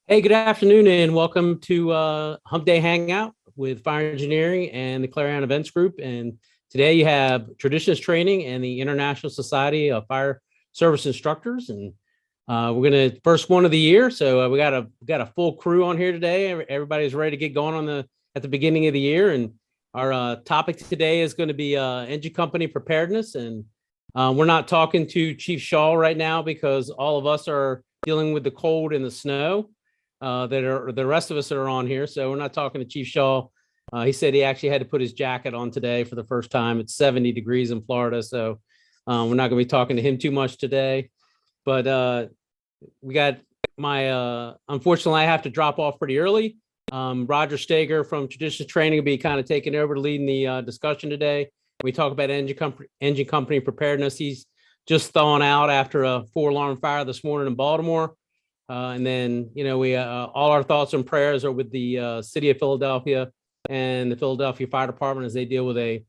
Hey, good afternoon, and welcome to Humpday Hangout with Fire Engineering and the Clarion Events Group. And today you have Traditions Training and the International Society of Fire Service Instructors. And we're going to first one of the year, so we got a full crew on here today. Everybody's ready to get going at the beginning of the year. And our topic today is going to be engine company preparedness. And we're not talking to Chief Shaw right now because all of us are dealing with the cold and the snow that are the rest of us that are on here. So we're not talking to Chief Shaw. He said he actually had to put his jacket on today for the first time. It's 70 degrees in Florida, so we're not going to be talking to him too much today. But we got unfortunately, I have to drop off pretty early. Roger Steger from Traditions Training will be kind of taking over, leading the discussion today. We talk about engine company preparedness. He's just thawing out after a 4-alarm fire this morning in Baltimore. And then, we all our thoughts and prayers are with the city of Philadelphia and the Philadelphia Fire Department as they deal with a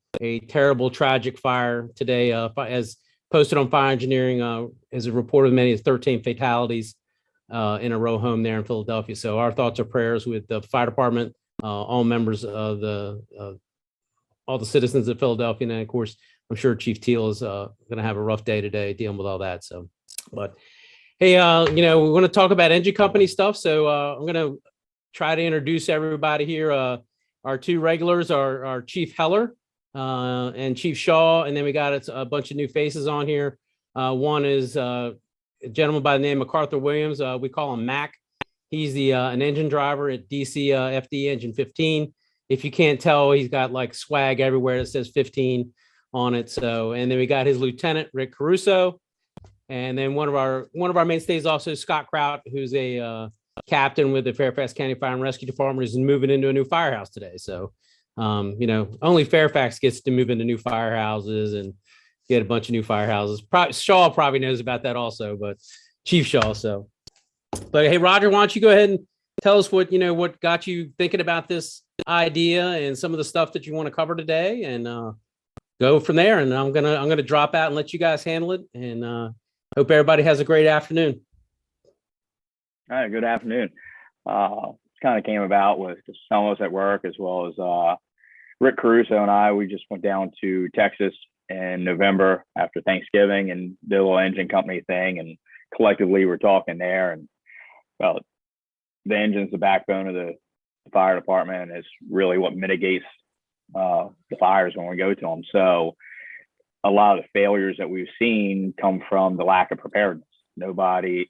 terrible, tragic fire today, as posted on Fire Engineering, as a report of many as 13 fatalities in a row home there in Philadelphia. So our thoughts are prayers with the fire department, all members of all the citizens of Philadelphia. And of course, I'm sure Chief Teal is going to have a rough day today dealing with all that. So, but hey, we want to talk about engine company stuff. So I'm going to try to introduce everybody here. Our two regulars are our Chief Heller and Chief Shaw. And then we got a bunch of new faces on here. One is a gentleman by the name of MacArthur Williams. We call him Mac. He's an engine driver at DC FD Engine 15. If you can't tell, he's got like swag everywhere that says 15 on it. So, and then we got his lieutenant, Rick Caruso. And then one of our mainstays also Scott Kraut, who's a captain with the Fairfax County Fire and Rescue Department, is moving into a new firehouse today. So, only Fairfax gets to move into new firehouses and get a bunch of new firehouses. Shaw probably knows about that also, but Chief Shaw. So, but hey, Roger, why don't you go ahead and tell us what got you thinking about this idea and some of the stuff that you want to cover today, and go from there. And I'm gonna drop out and let you guys handle it. And hope everybody has a great afternoon. All right, good afternoon. It kind of came about with just some of us at work, as well as Rick Caruso and I. We just went down to Texas in November after Thanksgiving and did a little engine company thing. And collectively, we're talking there. And well, the engine's the backbone of the fire department, and it's really what mitigates the fires when we go to them. So a lot of the failures that we've seen come from the lack of preparedness. Nobody is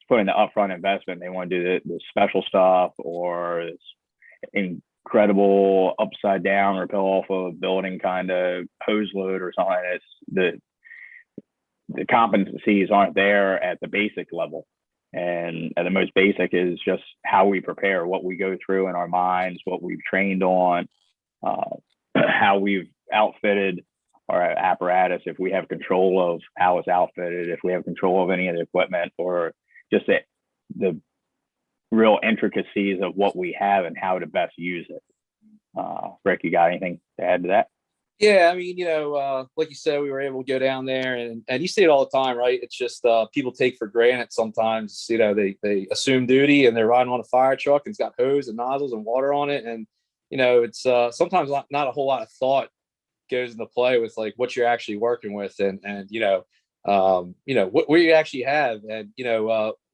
putting the upfront investment. They want to do the special stuff or this incredible upside down rappel off of a building kind of hose load or something. It's the competencies aren't there at the basic level. And at the most basic is just how we prepare, what we go through in our minds, what we've trained on, how we've outfitted our apparatus, if we have control of how it's outfitted, if we have control of any of the equipment, or just the real intricacies of what we have and how to best use it. Rick, you got anything to add to that? Yeah, I mean, like you said, we were able to go down there, and you see it all the time, right? It's just people take for granted sometimes. They assume duty and they're riding on a fire truck and it's got hose and nozzles and water on it, and it's sometimes not a whole lot of thought goes into play with like what you're actually working with, and what you actually have, and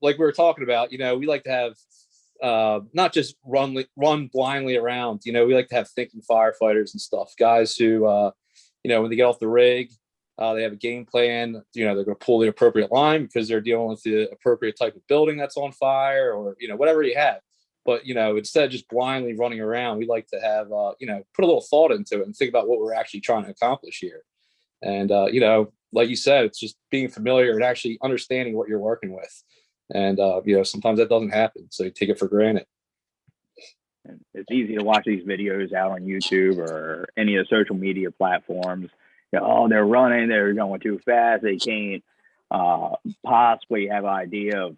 like we were talking about, we like to have not just run blindly around. We like to have thinking firefighters and stuff, guys who when they get off the rig, they have a game plan. They're going to pull the appropriate line because they're dealing with the appropriate type of building that's on fire, or whatever you have. But instead of just blindly running around, we like to have put a little thought into it and think about what we're actually trying to accomplish here. And like you said, it's just being familiar and actually understanding what you're working with. And sometimes that doesn't happen, so you take it for granted. It's easy to watch these videos out on YouTube or any of the social media platforms. They're running, they're going too fast, they can't possibly have an idea of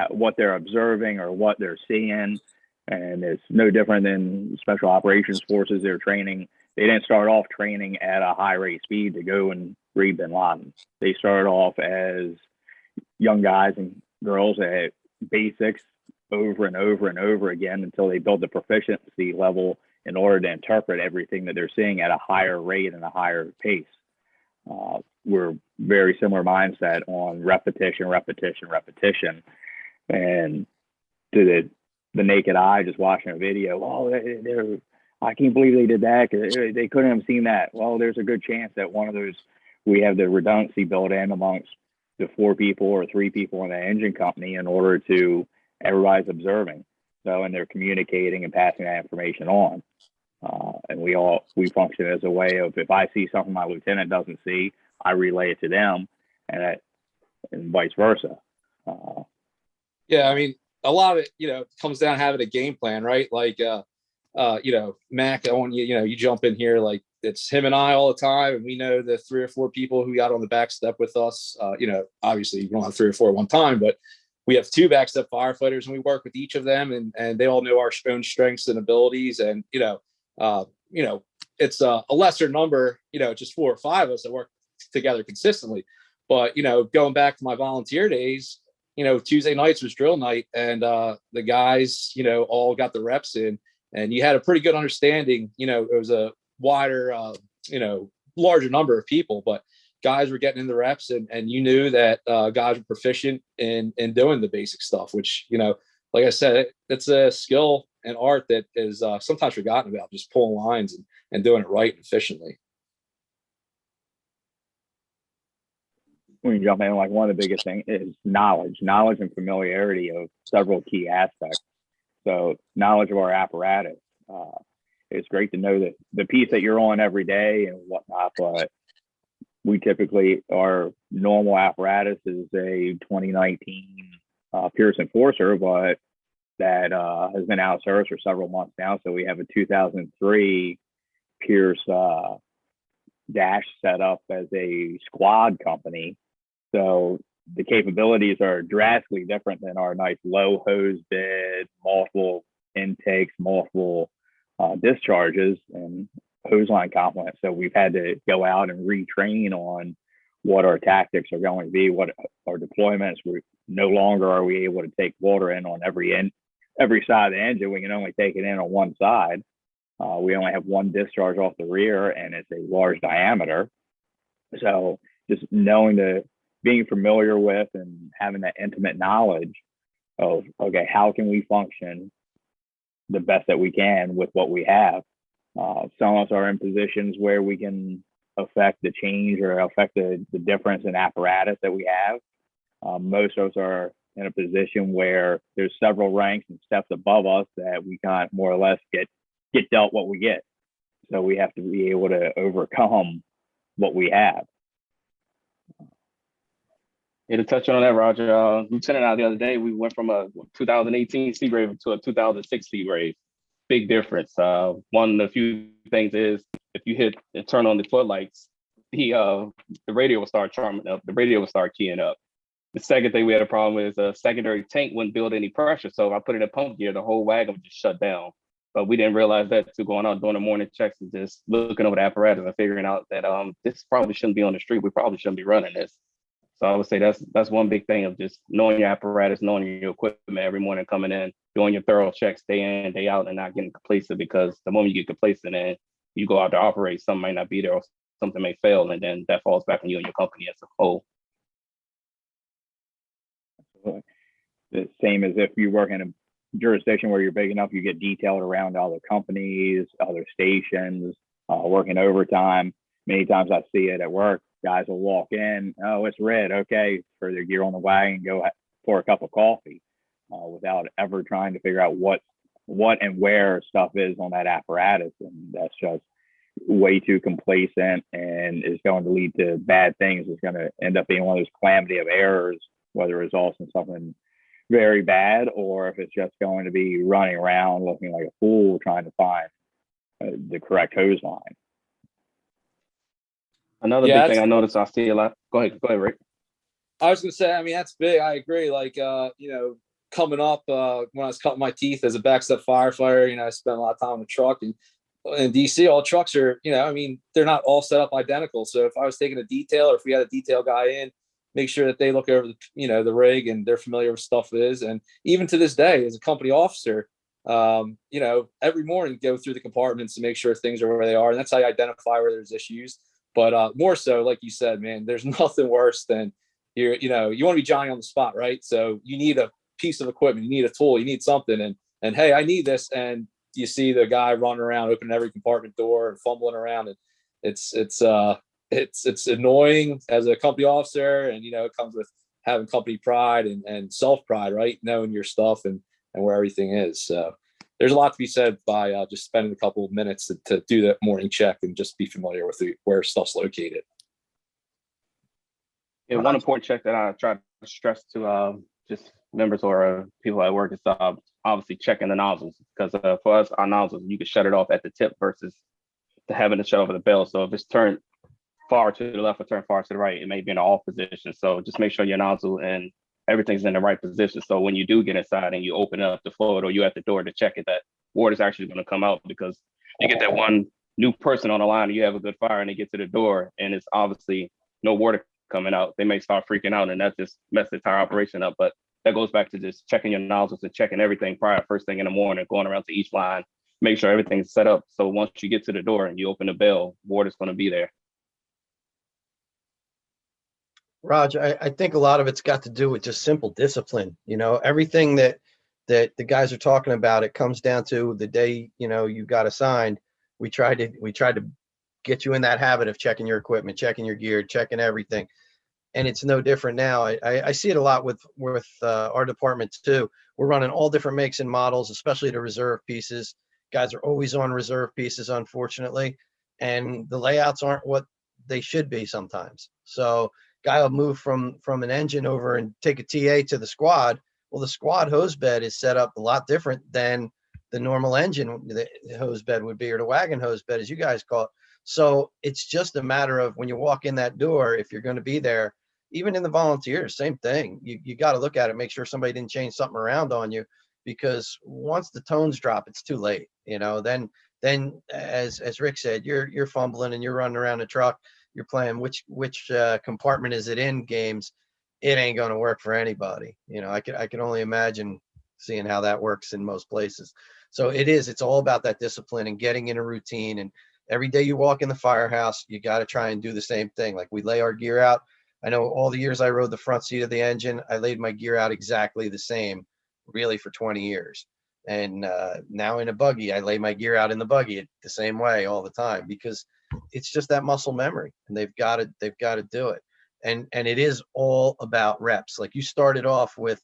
what they're observing or what they're seeing. And it's no different than special operations forces. They're training. They didn't start off training at a high rate speed to go and read bin Laden. They started off as young guys and girls at basics, over and over and over again until they build the proficiency level in order to interpret everything that they're seeing at a higher rate and a higher pace. We're very similar mindset on repetition, repetition, repetition. And to the naked eye, just watching a video, I can't believe they did that because they couldn't have seen that. Well, there's a good chance that one of those, we have the redundancy built in amongst the 4 people or 3 people in the engine company in order to everybody's observing. So, and they're communicating and passing that information on. And we function as a way of, if I see something my lieutenant doesn't see, I relay it to them, and vice versa. Yeah, I mean, a lot of it, comes down to having a game plan, right? Like, Mac, I want you jump in here. Like, it's him and I all the time, and we know the 3 or 4 people who got on the back step with us. Obviously, you don't have 3 or 4 at one time, but we have 2 backstep firefighters, and we work with each of them, and they all know our own strengths and abilities. And it's a lesser number, just 4 or 5 of us that work together consistently. But going back to my volunteer days, Tuesday nights was drill night, and the guys, all got the reps in, and you had a pretty good understanding. It was a wider, larger number of people, but guys were getting in the reps, and you knew that guys were proficient in doing the basic stuff, which, like I said, it's a skill and art that is sometimes forgotten about, just pulling lines and doing it right and efficiently. When you jump in, like, one of the biggest things is knowledge and familiarity of several key aspects. So knowledge of our apparatus. It's great to know that the piece that you're on every day and whatnot, but we typically, our normal apparatus is a 2019 Pierce Enforcer, but that has been out of service for several months now. So we have a 2003 Pierce dash set up as a squad company. So the capabilities are drastically different than our nice low hose bed, multiple intakes, multiple discharges, and hose line complement. So we've had to go out and retrain on what our tactics are going to be, what our deployments. We no longer are we able to take water in on every side of the engine. We can only take it in on one side. We only have one discharge off the rear, and it's a large diameter. So just being familiar with and having that intimate knowledge of, okay, how can we function the best that we can with what we have? Some of us are in positions where we can affect the change or affect the difference in apparatus that we have. Most of us are in a position where there's several ranks and steps above us that we can't more or less get dealt what we get. So we have to be able to overcome what we have. Yeah, to touch on that, Roger, Lieutenant out the other day, we went from a 2018 Seagrave to a 2006 Seagrave. Big difference. One of the few things is if you hit and turn on the footlights, the radio will start charming up. The radio will start keying up. The second thing we had a problem with is a secondary tank wouldn't build any pressure. So if I put it in pump gear, the whole wagon would just shut down. But we didn't realize that too, going out doing the morning checks and just looking over the apparatus and figuring out that this probably shouldn't be on the street. We probably shouldn't be running this. So I would say that's one big thing of just knowing your apparatus, knowing your equipment every morning coming in, doing your thorough checks day in, day out, and not getting complacent, because the moment you get complacent and you go out to operate, something might not be there or something may fail, and then that falls back on you and your company as a whole. The same as if you work in a jurisdiction where you're big enough, you get detailed around other companies, other stations, working overtime. Many times I see it at work. Guys will walk in, oh, it's red, okay, for their gear on the wagon, go pour a cup of coffee, without ever trying to figure out what and where stuff is on that apparatus. And that's just way too complacent and is going to lead to bad things. It's going to end up being one of those calamity of errors, whether it results in something very bad or if it's just going to be running around looking like a fool trying to find the correct hose line. Another big thing I noticed I see a lot. Go ahead, Rick. I was going to say, I mean, that's big. I agree. Like, coming up, when I was cutting my teeth as a backstep firefighter, I spent a lot of time in the truck, and in DC, all trucks are, they're not all set up identical. So if I was taking a detail or if we had a detail guy in, make sure that they look over the rig and they're familiar with stuff it is. And even to this day, as a company officer, every morning go through the compartments to make sure things are where they are. And that's how you identify where there's issues. But more so, like you said, man, there's nothing worse than you want to be Johnny on the spot, right? So you need a piece of equipment, you need a tool, you need something, and hey, I need this, and you see the guy running around, opening every compartment door and fumbling around, and it's annoying as a company officer, and it comes with having company pride and self pride, right? Knowing your stuff and where everything is. So there's a lot to be said by just spending a couple of minutes to do that morning check and just be familiar with where stuff's located. Yeah, one important check that I try to stress to just members or people at work is obviously checking the nozzles, because for us, our nozzles, you can shut it off at the tip versus having to shut off at the bell. So if it's turned far to the left or turned far to the right, it may be in an off position. So just make sure your nozzle and everything's in the right position. So when you do get inside and you open up the floor, or you at the door to check it, that water is actually going to come out, because you get that one new person on the line and you have a good fire and they get to the door and it's obviously no water coming out. They may start freaking out and that just messes the entire operation up. But that goes back to just checking your nozzles and checking everything prior, first thing in the morning, going around to each line, make sure everything's set up. So once you get to the door and you open the bell, water's going to be there. Raj, I think a lot of it's got to do with just simple discipline. Everything that the guys are talking about, it comes down to the day, you got assigned. We tried to get you in that habit of checking your equipment, checking your gear, checking everything. And it's no different now. I see it a lot with our department too. We're running all different makes and models, especially the reserve pieces. Guys are always on reserve pieces, unfortunately. And the layouts aren't what they should be sometimes. So guy will move from an engine over and take a TA to the squad. Well, the squad hose bed is set up a lot different than the normal engine the hose bed would be, or the wagon hose bed, as you guys call it. So it's just a matter of when you walk in that door, if you're going to be there, even in the volunteers, same thing. You got to look at it, make sure somebody didn't change something around on you, because once the tones drop, it's too late. Then as Rick said, you're fumbling and you're running around the truck. You're playing which compartment is it in games. It ain't going to work for anybody. I can only imagine seeing how that works in most places. So it's all about that discipline and getting in a routine. And every day you walk in the firehouse, you got to try and do the same thing. Like we lay our gear out. I know all the years I rode the front seat of the engine, I laid my gear out exactly the same, really, for 20 years. And now in a buggy, I lay my gear out in the buggy the same way all the time, because it's just that muscle memory, and they've got to do it. And it is all about reps. Like you started off with,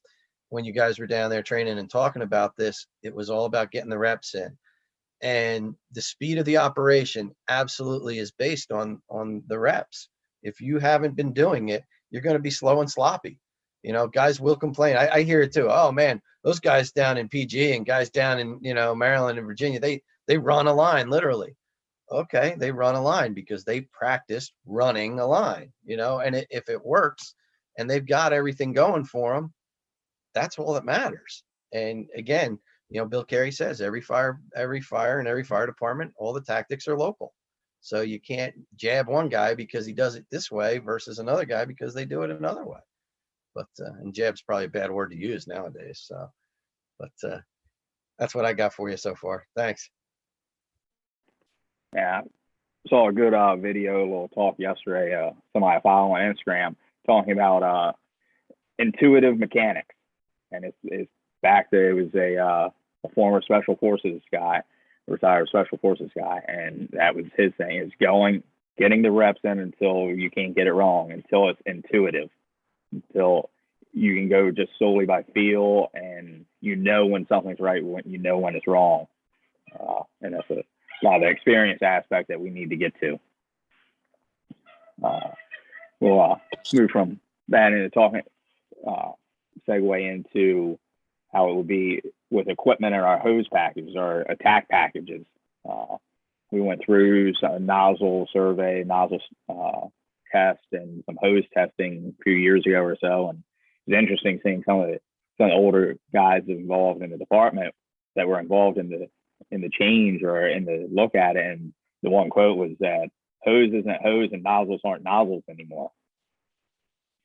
when you guys were down there training and talking about this, it was all about getting the reps in. And the speed of the operation absolutely is based on the reps. If you haven't been doing it, you're going to be slow and sloppy. Guys will complain. I hear it too. Oh man, those guys down in PG and guys down in, Maryland and Virginia, they run a line, literally. Okay, they run a line because they practiced running a line, and if it works and they've got everything going for them, that's all that matters. And again, Bill Carey says every fire and every fire department, all the tactics are local. So you can't jab one guy because he does it this way versus another guy because they do it another way. But and jab's probably a bad word to use nowadays. So, but that's what I got for you so far. Thanks. Yeah, saw a good video, a little talk yesterday. Somebody I follow on Instagram talking about intuitive mechanics, and it's back there. It was a former Special Forces guy, retired Special Forces guy, and that was his thing: is getting the reps in until you can't get it wrong, until it's intuitive, until you can go just solely by feel, and when something's right, when it's wrong, and that's a lot of the experience aspect that we need to get to. We'll move from that into talking, segue into how it would be with equipment in our hose packages or attack packages. We went through some nozzle survey, nozzle test, and some hose testing a few years ago or so. And it's interesting seeing some of the older guys involved in the department that were involved in the change or in the look at it. And the one quote was that hose isn't hose and nozzles aren't nozzles anymore.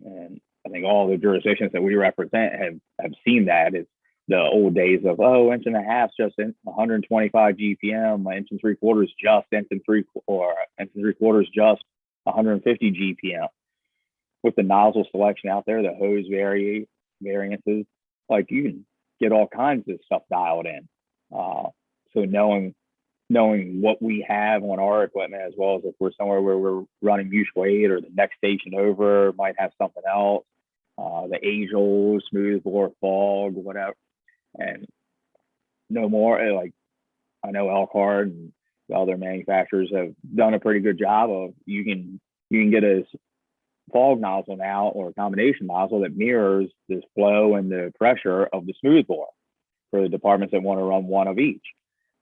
And I think all the jurisdictions that we represent have seen that. It's the old days of, oh, inch and a half just 125 GPM, my inch and three quarters just inch and three quarters just 150 GPM. With the nozzle selection out there, the hose variances, like you can get all kinds of stuff dialed in. So knowing what we have on our equipment, as well as if we're somewhere where we're running mutual aid or the next station over might have something else, the age-old smooth bore fog, whatever, and no more. Like I know Elkhart and the other manufacturers have done a pretty good job of you can get a fog nozzle now or a combination nozzle that mirrors this flow and the pressure of the smooth bore for the departments that want to run one of each,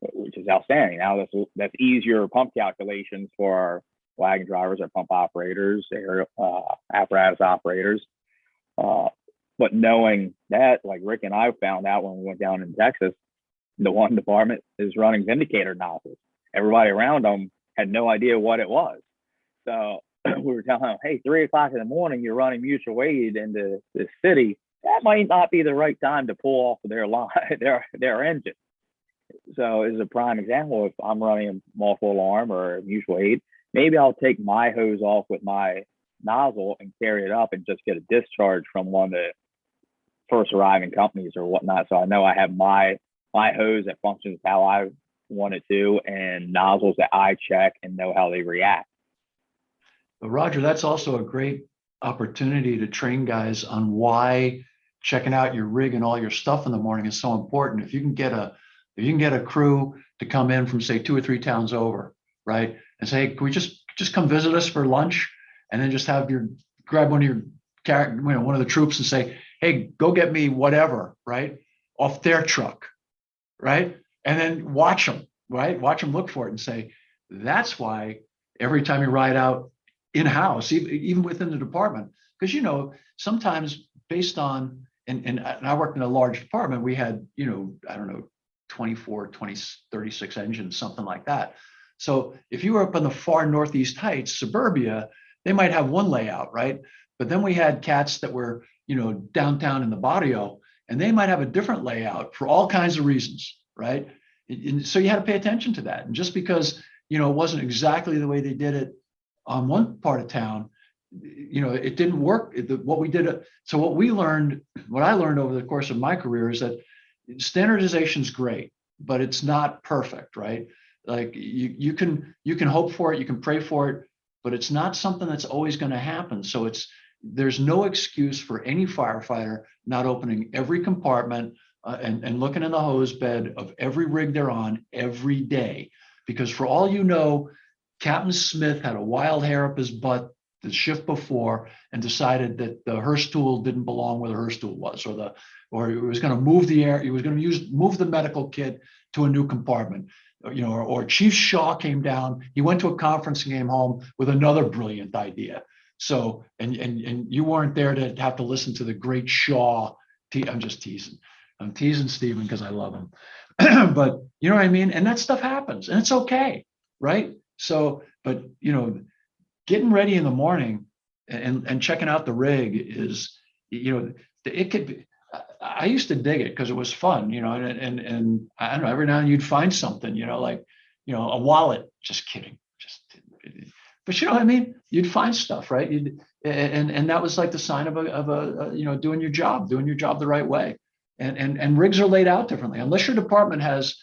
which is outstanding. Now that's easier pump calculations for our wagon drivers, our pump operators, air apparatus operators. But knowing that, like Rick and I found out when we went down in Texas, the one department is running Vindicator nozzles. Everybody around them had no idea what it was. So we were telling them, hey, 3 o'clock in the morning, you're running mutual aid into the city. That might not be the right time to pull off of their line, their engine. So as a prime example, if I'm running a multiple alarm or a mutual aid, maybe I'll take my hose off with my nozzle and carry it up and just get a discharge from one of the first arriving companies or whatnot. So I know I have my hose that functions how I want it to, and nozzles that I check and know how they react. But Roger, that's also a great opportunity to train guys on why checking out your rig and all your stuff in the morning is so important. If you can get a crew to come in from say 2 or 3 towns over, right, and say, hey, can we just come visit us for lunch, and then just grab one of the troops and say, hey, go get me whatever, right, off their truck, right, and then watch them look for it and say, that's why every time you ride out in-house, even within the department, because sometimes based on and I worked in a large department, we had I don't know 24, 20, 36 engines, something like that. So if you were up in the far Northeast Heights, suburbia, they might have one layout, right? But then we had cats that were downtown in the barrio, and they might have a different layout for all kinds of reasons, right? And so you had to pay attention to that. And just because it wasn't exactly the way they did it on one part of town, it didn't work. So what I learned over the course of my career is that standardization is great, but it's not perfect, right? Like you can hope for it, you can pray for it, but it's not something that's always going to happen. So there's no excuse for any firefighter not opening every compartment and looking in the hose bed of every rig they're on every day, because for all you know, Captain Smith had a wild hair up his butt the shift before and decided that the hearse tool didn't belong where the hearse tool was, or he was going to move the air, he was going to move the medical kit to a new compartment, or Chief Shaw came down, he went to a conference and came home with another brilliant idea. So, and you weren't there to have to listen to the great Shaw. I'm just teasing. I'm teasing Stephen because I love him. But you know what I mean? And that stuff happens and it's okay, right? So, but getting ready in the morning and checking out the rig is, it could be, I used to dig it because it was fun, and I don't know, every now and then you'd find something, like, a wallet, just kidding. But you know what I mean? You'd find stuff, right? And that was like the sign of a doing your job the right way. And rigs are laid out differently. Unless your department has,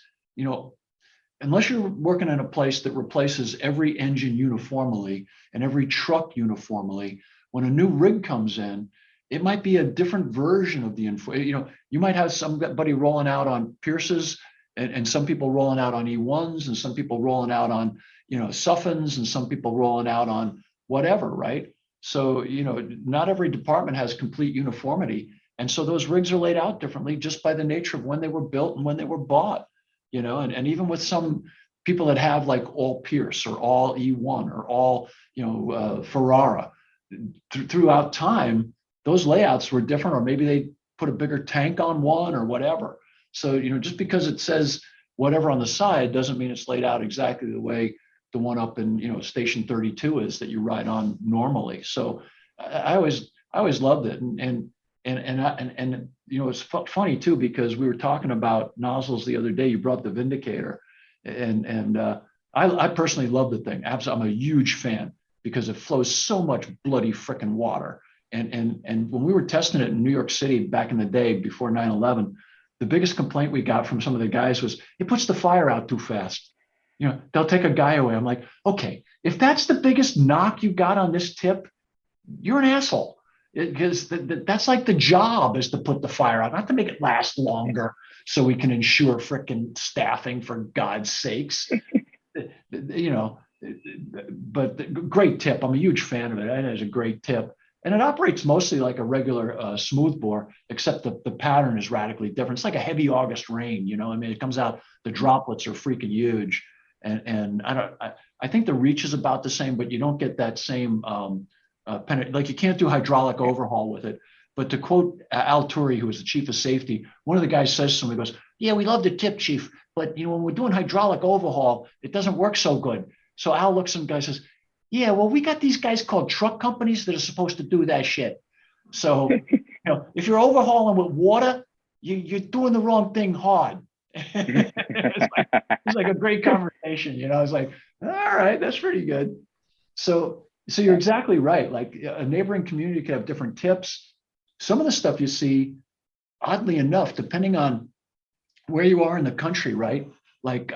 unless you're working in a place that replaces every engine uniformly and every truck uniformly, when a new rig comes in, it might be a different version of the info. You might have somebody rolling out on Pierces and some people rolling out on E1s and some people rolling out on, Suffins and some people rolling out on whatever, right? So, not every department has complete uniformity. And so those rigs are laid out differently just by the nature of when they were built and when they were bought. And even with some people that have like all Pierce or all E1 or all, Ferrara, throughout time, those layouts were different, or maybe they put a bigger tank on one or whatever. So, just because it says whatever on the side doesn't mean it's laid out exactly the way the one up in, Station 32 is that you ride on normally. So I always loved it. And you know, it's funny too, because we were talking about nozzles the other day. You brought the Vindicator, and I personally love the thing. Absolutely, I'm a huge fan because it flows so much bloody freaking water. And when we were testing it in New York City back in the day before 9/11, the biggest complaint we got from some of the guys was it puts the fire out too fast. You know, they'll take a guy away. I'm like, okay, if that's the biggest knock you got on this tip, you're an asshole. Because that's like the job, is to put the fire out, not to make it last longer so we can ensure frickin' staffing, for God's sakes. You know, but great tip. I'm a huge fan of it. It is a great tip. And it operates mostly like a regular smooth bore, except the pattern is radically different. It's like a heavy August rain, you know. I mean, it comes out, the droplets are freaking huge. And I think the reach is about the same, but you don't get that same like you can't do hydraulic overhaul with it. But to quote Al Turi, who was the chief of safety, one of the guys says to me, he goes, "Yeah, we love the tip, chief, but you know, when we're doing hydraulic overhaul, it doesn't work so good." So Al looks at the guy and says, "Yeah, well, we got these guys called truck companies that are supposed to do that shit. So, you know, if you're overhauling with water, you're doing the wrong thing hard." It's like a great conversation, you know. I was like, all right, that's pretty good. So you're exactly right. Like a neighboring community could have different tips. Some of the stuff you see, oddly enough, depending on where you are in the country, right? Like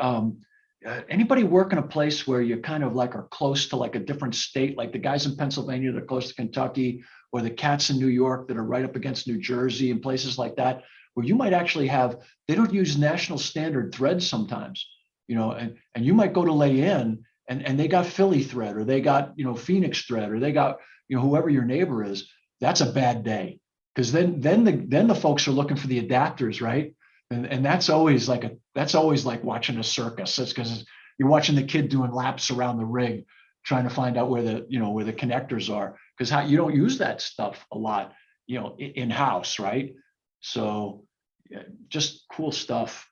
anybody work in a place where you kind of like are close to like a different state, like the guys in Pennsylvania that are close to Kentucky, or the cats in New York that are right up against New Jersey and places like that, where you might actually have, they don't use national standard threads sometimes, you know, and you might go to lay in and they got Philly thread, or they got, you know, Phoenix thread, or they got, you know, whoever your neighbor is. That's a bad day, because then the folks are looking for the adapters, right? And that's always like watching a circus. That's because you're watching the kid doing laps around the rig, trying to find out where the connectors are, because you don't use that stuff a lot, you know, in house, right? So yeah, just cool stuff.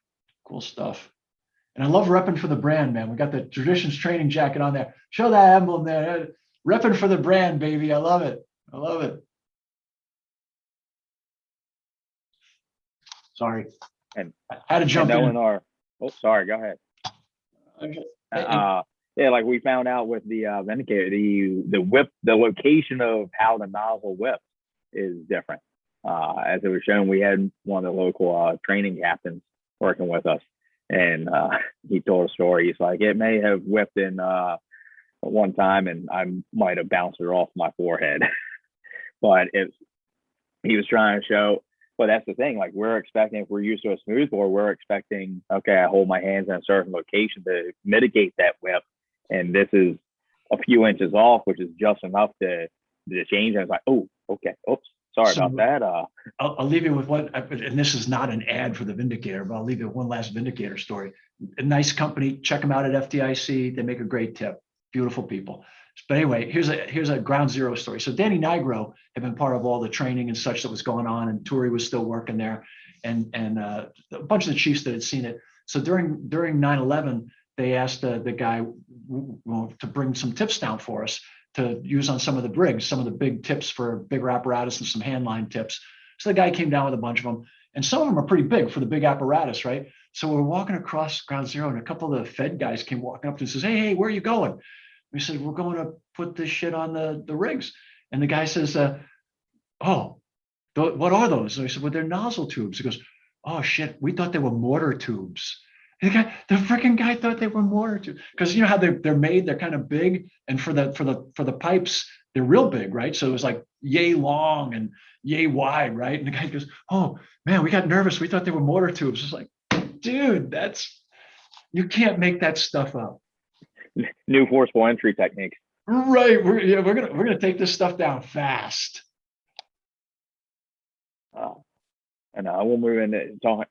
And I love repping for the brand, man. We got the Traditions training jacket on there. Show that emblem there. Repping for the brand, baby. I love it. Sorry. And I had to jump in. Sorry, go ahead. Okay. Yeah, like we found out with the Vindicator, the whip, the location of how the nozzle whips is different. As it was shown, we had one of the local training captains working with us, and he told a story. He's like, it may have whipped in one time, and I might have bounced it off my forehead, but he was trying to show. But that's the thing. Like, we're expecting, if we're used to a smoothbore, we're expecting, okay, I hold my hands in a certain location to mitigate that whip, and this is a few inches off, which is just enough to change. And it's like, oh, okay, oops. Sorry about that. I'll leave you with one, and this is not an ad for the Vindicator, but I'll leave you with one last Vindicator story. A nice company, check them out at FDIC. They make a great tip. Beautiful people. But anyway, here's a ground zero story. So Danny Nigro had been part of all the training and such that was going on, and Turi was still working there, and a bunch of the chiefs that had seen it. So during 9/11, they asked the guy to bring some tips down for us to use on some of the brigs, some of the big tips for bigger apparatus and some handline tips. So the guy came down with a bunch of them, and some of them are pretty big for the big apparatus, right? So we're walking across ground zero, and a couple of the Fed guys came walking up to us and says, hey, where are you going? We said, we're going to put this shit on the rigs. And the guy says, what are those? And I said, well, they're nozzle tubes. He goes, oh shit, we thought they were mortar tubes. And the freaking guy thought they were mortar tubes, because you know how they're made, they're kind of big, and for the pipes, they're real big, right? So it was like yay long and yay wide, right? And the guy goes, oh man, we got nervous. We thought they were mortar tubes. It's like, dude, you can't make that stuff up. New forcible entry techniques. Right. We're gonna take this stuff down fast. And we'll move into talking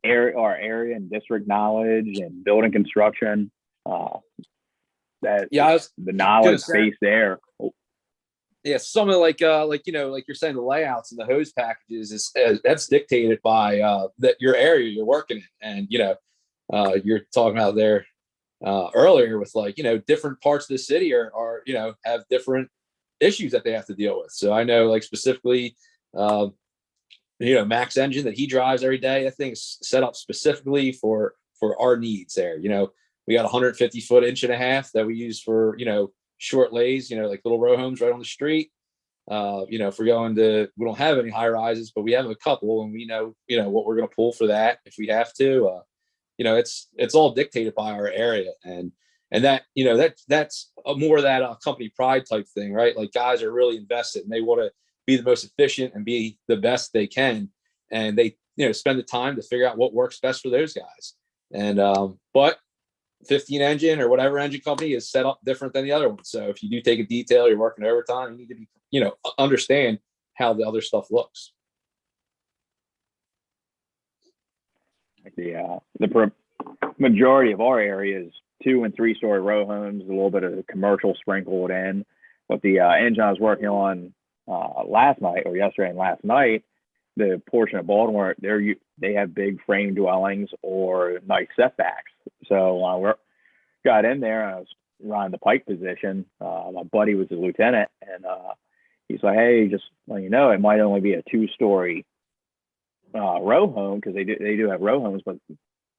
area and district knowledge and building construction. The knowledge base there. Yeah, some of like you're saying, the layouts and the hose packages is that's dictated by your area you're working in, and you're talking about there earlier with different parts of the city are have different issues that they have to deal with. So I know, like, specifically, Mac's engine that he drives every day, that thing's set up specifically for our needs there. We got 150-foot 1.5 that we use for, short lays, like little row homes right on the street. If we're going to, we don't have any high rises, but we have a couple, and we know, what we're going to pull for that if we have to. It's all dictated by our area, and that, that's more of that company pride type thing, right? Like, guys are really invested and they want to be the most efficient and be the best they can, and they, spend the time to figure out what works best for those guys. And but 15 engine or whatever engine company is set up different than the other one. So if you do take a detail, you're working overtime, you need to be, understand how the other stuff looks. The majority of our area is 2- and 3-story row homes, a little bit of commercial sprinkled in. But the engine I was working on last night or yesterday and last night, the portion of Baltimore, they have big frame dwellings or nice setbacks. So we got in there, and I was running the pike position. My buddy was a lieutenant, and he's like, "Hey, just let you know, it might only be a 2-story row home, because they do have row homes, but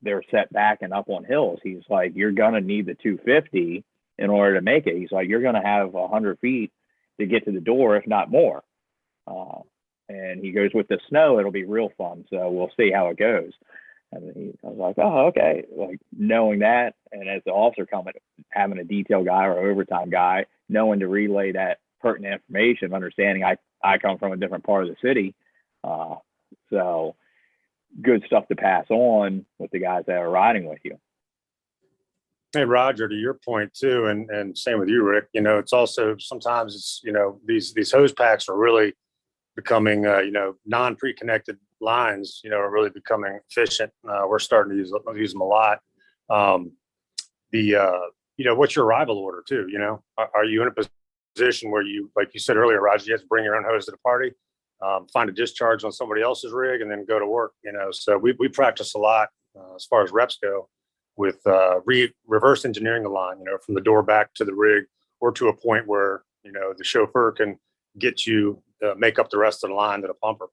they're set back and up on hills." He's like, "You're gonna need the 250 in order to make it." He's like, "You're gonna have 100 feet to get to the door, if not more." And he goes, "With the snow, it'll be real fun. So we'll see how it goes." And I was like, "Oh, okay." Like, knowing that, and as the officer coming, having a detail guy or overtime guy, knowing to relay that pertinent information, understanding I come from a different part of the city. So good stuff to pass on with the guys that are riding with you. Hey, Roger, to your point too, and same with you, Rick, it's also sometimes it's, these hose packs are really becoming, non-pre-connected lines, are really becoming efficient. We're starting to use them a lot. What's your arrival order too? Are you in a position where you, like you said earlier, Roger, you have to bring your own hose to the party, find a discharge on somebody else's rig, and then go to work, So we practice a lot as far as reps go with reverse engineering the line, from the door back to the rig, or to a point where, the chauffeur can get you make up the rest of the line to the pumper.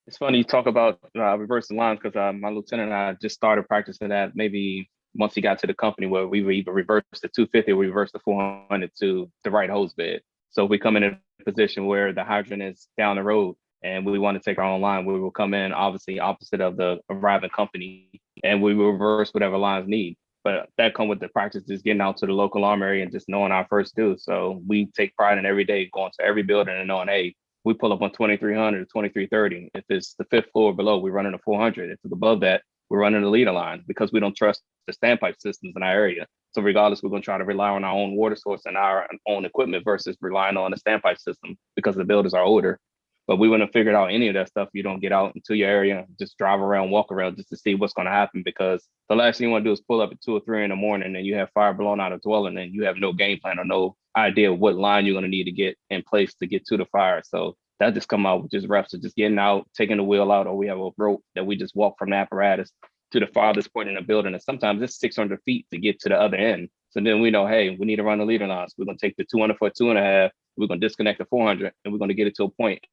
It's funny you talk about reversing lines, because my lieutenant and I just started practicing that maybe once he got to the company, where we would either reverse the 250 or reverse the 400 to the right hose bed. So if we come in a position where the hydrant is down the road and we want to take our own line, we will come in obviously opposite of the arriving company, and we will reverse whatever lines need. But that come with the practice, just getting out to the local armory and just knowing our first due. So we take pride in every day going to every building and knowing, hey, we pull up on 2300 or 2330. If it's the 5th floor below, we're running a 400. If it's above that, we're running a leader line, because we don't trust the standpipe systems in our area. So regardless, we're going to try to rely on our own water source and our own equipment versus relying on the standpipe system, because the buildings are older. But we wouldn't have figured out any of that stuff. You don't get out into your area, just drive around, walk around, just to see what's going to happen, because the last thing you want to do is pull up at 2 or 3 in the morning and you have fire blowing out a dwelling, and you have no game plan or no idea what line you're going to need to get in place to get to the fire. So that just come out with just reps of just getting out, taking the wheel out, or we have a rope that we just walk from the apparatus to the farthest point in the building. And sometimes it's 600 feet to get to the other end. So then we know, hey, we need to run the leader lines. We're going to take the 200-foot 2.5, we're going to disconnect the 400, and we're going to get it to a point,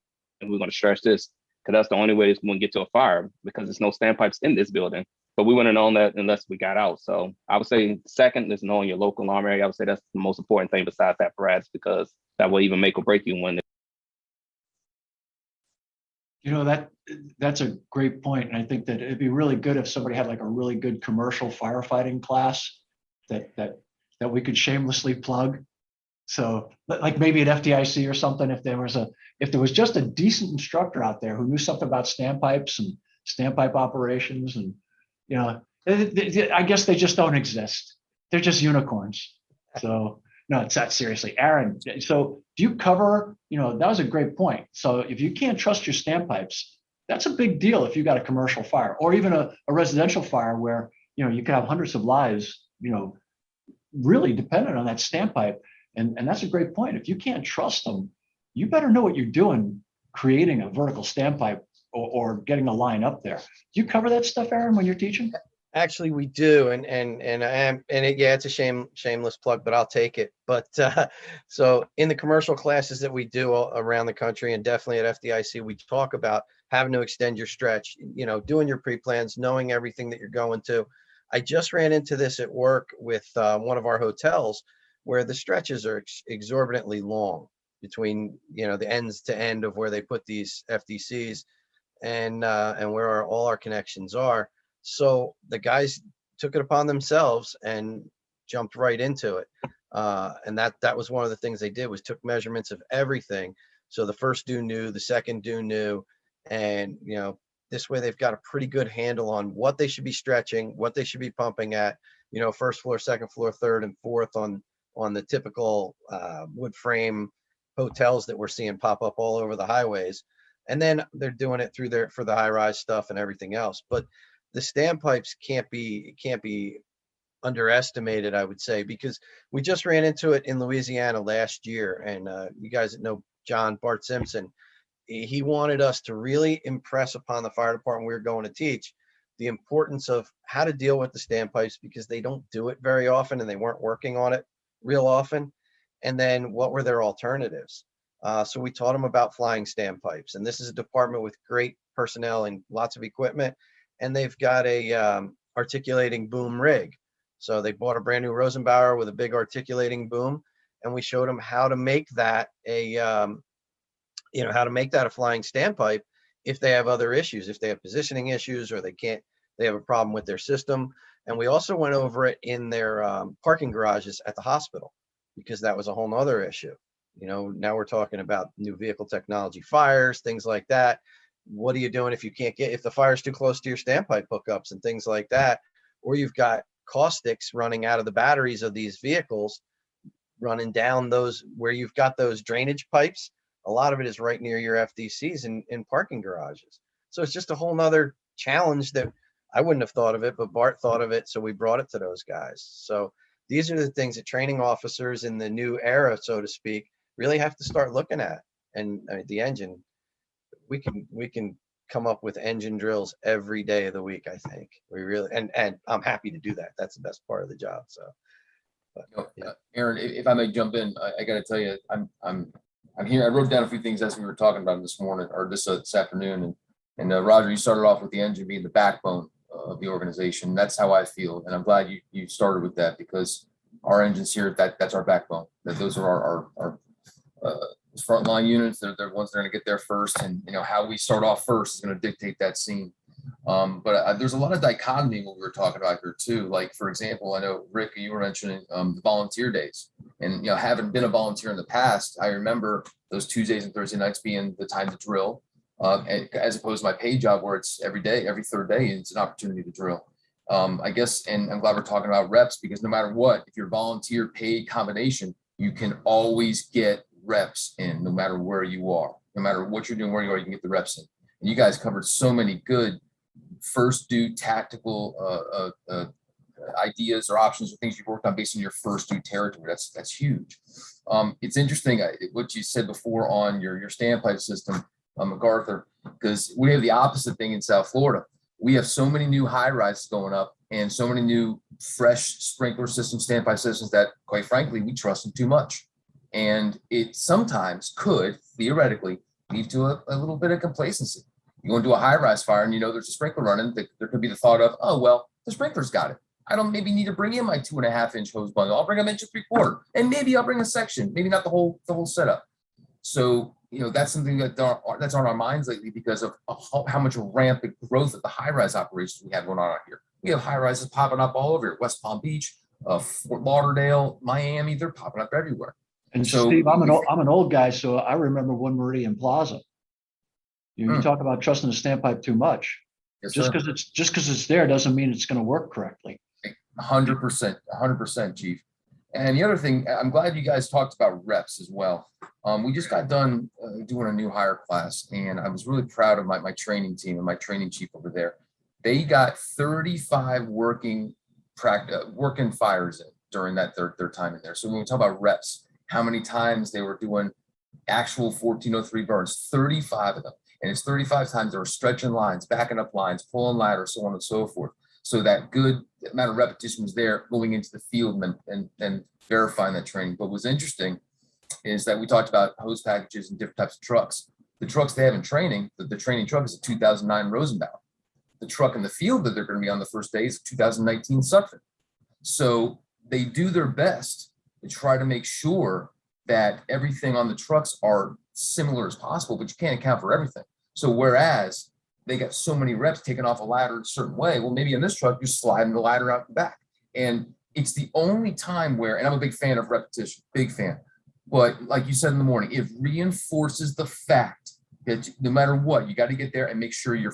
and we're going to stretch this, because that's the only way it's going to get to a fire, because there's no standpipes in this building. But we wouldn't have known that unless we got out. So I would say second is knowing your local alarm area. I would say that's the most important thing besides that apparatus, because that will even make or break you when. That's a great point. And I think that it'd be really good if somebody had like a really good commercial firefighting class that we could shamelessly plug. So like maybe at FDIC or something, if there was just a decent instructor out there who knew something about standpipes and standpipe operations, and I guess they just don't exist. They're just unicorns. So no, it's not seriously. Aaron, so do you cover, that was a great point. So if you can't trust your standpipes, that's a big deal if you got a commercial fire, or even a residential fire where, you could have hundreds of lives, really dependent on that standpipe. And that's a great point. If you can't trust them, you better know what you're doing, creating a vertical standpipe or getting a line up there. Do you cover that stuff, Aaron, when you're teaching? Actually, we do, yeah, it's a shameless plug, but I'll take it. But so in the commercial classes that we do around the country, and definitely at FDIC, we talk about having to extend your stretch. Doing your pre-plans, knowing everything that you're going to. I just ran into this at work with one of our hotels, where the stretches are exorbitantly long between the ends to end of where they put these FDCs and where all our connections are. So the guys took it upon themselves and jumped right into it. And that was one of the things they did, was took measurements of everything. So the first due knew, the second due knew, and this way they've got a pretty good handle on what they should be stretching, what they should be pumping at, first floor, second floor, third and fourth on the typical wood frame hotels that we're seeing pop up all over the highways. And then they're doing it for the high rise stuff and everything else. But the standpipes can't be underestimated, I would say, because we just ran into it in Louisiana last year. And you guys that know John Bart Simpson, he wanted us to really impress upon the fire department we were going to teach the importance of how to deal with the standpipes, because they don't do it very often and they weren't working on it real often. And then what were their alternatives? So we taught them about flying standpipes. And this is a department with great personnel and lots of equipment. And they've got a articulating boom rig. So they bought a brand new Rosenbauer with a big articulating boom. And we showed them how to make that a flying standpipe if they have other issues, if they have positioning issues, or they have a problem with their system. And we also went over it in their parking garages at the hospital, because that was a whole nother issue. Now we're talking about new vehicle technology, fires, things like that. What are you doing if the fire's too close to your standpipe hookups and things like that, or you've got caustics running out of the batteries of these vehicles, running down those where you've got those drainage pipes. A lot of it is right near your FDCs in parking garages. So it's just a whole nother challenge that I wouldn't have thought of it, but Bart thought of it. So we brought it to those guys. So these are the things that training officers in the new era, so to speak, really have to start looking at. And the engine, we can come up with engine drills every day of the week. I think we really, and I'm happy to do that. That's the best part of the job. So, yeah. Aaron, if I may jump in, I got to tell you, I'm here. I wrote down a few things as we were talking about this morning or this afternoon. And Roger, you started off with the engine being the backbone of the organization. That's how I feel, and I'm glad you started with that, because our engines here, that's our backbone. That those are our frontline units. They're the ones that are going to get there first, and how we start off first is going to dictate that scene. But there's a lot of dichotomy what we were talking about here too. Like, for example, I know Rick, you were mentioning the volunteer days, and having been a volunteer in the past, I remember those Tuesdays and Thursday nights being the time to drill, as opposed to my paid job where it's every day, every third day, it's an opportunity to drill. I guess, and I'm glad we're talking about reps, because no matter what, if you're volunteer paid combination, you can always get reps in, no matter where you are, no matter what you're doing, where you are, you can get the reps in. And you guys covered so many good first due tactical ideas or options or things you've worked on based on your first due territory. That's huge. It's interesting what you said before on your standpipe system, MacArthur, because we have the opposite thing in South Florida. We have so many new high rises going up and so many new fresh sprinkler systems, standpipe systems that, quite frankly, we trust them too much. And it sometimes could theoretically lead to a little bit of complacency. You go into a high rise fire and there's a sprinkler running. There could be the thought of, oh, well, the sprinkler's got it. I don't maybe need to bring in my 2.5-inch hose bundle. I'll bring them 1.75 inch, and maybe I'll bring a section, maybe not the whole setup. So, that's something that's on our minds lately because of how much rampant growth of the high rise operations we have going on out here. We have high rises popping up all over here. West Palm Beach, Fort Lauderdale, Miami, they're popping up everywhere. And so, Steve, I'm an old guy, so I remember One Meridian Plaza. You talk about trusting the standpipe too much. Yes, just because it's there doesn't mean it's going to work correctly. 100%, Chief. And the other thing, I'm glad you guys talked about reps as well. We just got done doing a new hire class, and I was really proud of my training team and my training chief over there. They got 35 working fires in during that their time in there. So when we talk about reps, how many times they were doing actual 1403 burns, 35 of them. And it's 35 times they were stretching lines, backing up lines, pulling ladders, so on and so forth. So that good amount of repetition was there going into the field and verifying that training. But what's interesting is that we talked about hose packages and different types of trucks. The trucks they have in training, the training truck is a 2009 Rosenbauer. The truck in the field that they're going to be on the first day is a 2019 Sutphen. So they do their best to try to make sure that everything on the trucks are similar as possible, but you can't account for everything. So whereas they got so many reps taking off a ladder a certain way, well, maybe in this truck, you're sliding the ladder out the back. And it's the only time where, and I'm a big fan of repetition, big fan. But like you said in the morning, it reinforces the fact that no matter what, you got to get there and make sure your